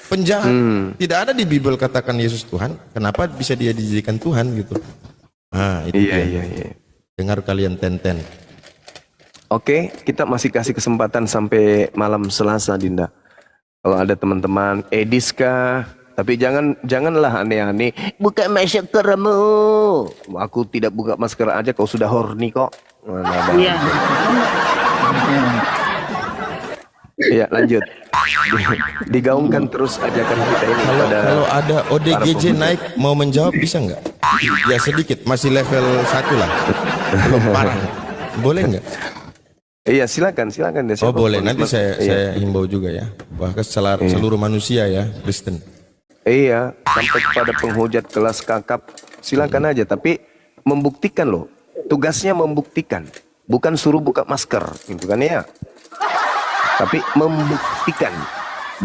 Penjahat. Tidak ada di Bible katakan Yesus Tuhan. Kenapa bisa dia dijadikan Tuhan gitu? Nah, itu dia. Iya. Dengar kalian Tenten. Oke, kita masih kasih kesempatan sampai malam Selasa, Dinda. Kalau ada teman-teman Edis kah? Tapi janganlah aneh-aneh. Buka maskermu. Aku tidak buka masker aja, kau sudah horny kok. Iya. Iya, lanjut. Digaungkan terus ajakan kita ini Kalau ada ODGJ naik mau menjawab bisa nggak? Ya sedikit, masih level 1 lah. Belum parah. Boleh nggak? Iya, silakan deh. Oh boleh, nanti saya himbau juga ya. Bahkan seluruh manusia ya, Kristen. Iya, sampai kepada penghujat kelas kakap, silakan aja. Tapi membuktikan loh, tugasnya membuktikan, bukan suruh buka masker, gitu kan ya. Tapi membuktikan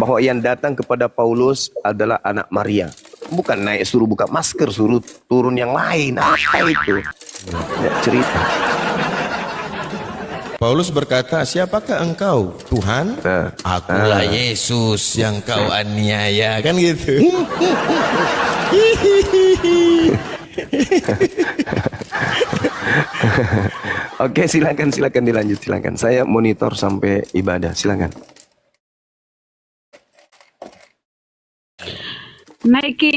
bahwa yang datang kepada Paulus adalah anak Maria. Bukan naik suruh buka masker, suruh turun yang lain. Apa itu? Ya, cerita. Paulus berkata, siapakah engkau? Tuhan? Akulah Yesus yang kau aniaya. Kan gitu. Oke, silakan dilanjut, silakan. Saya monitor sampai ibadah, silakan. Naiking.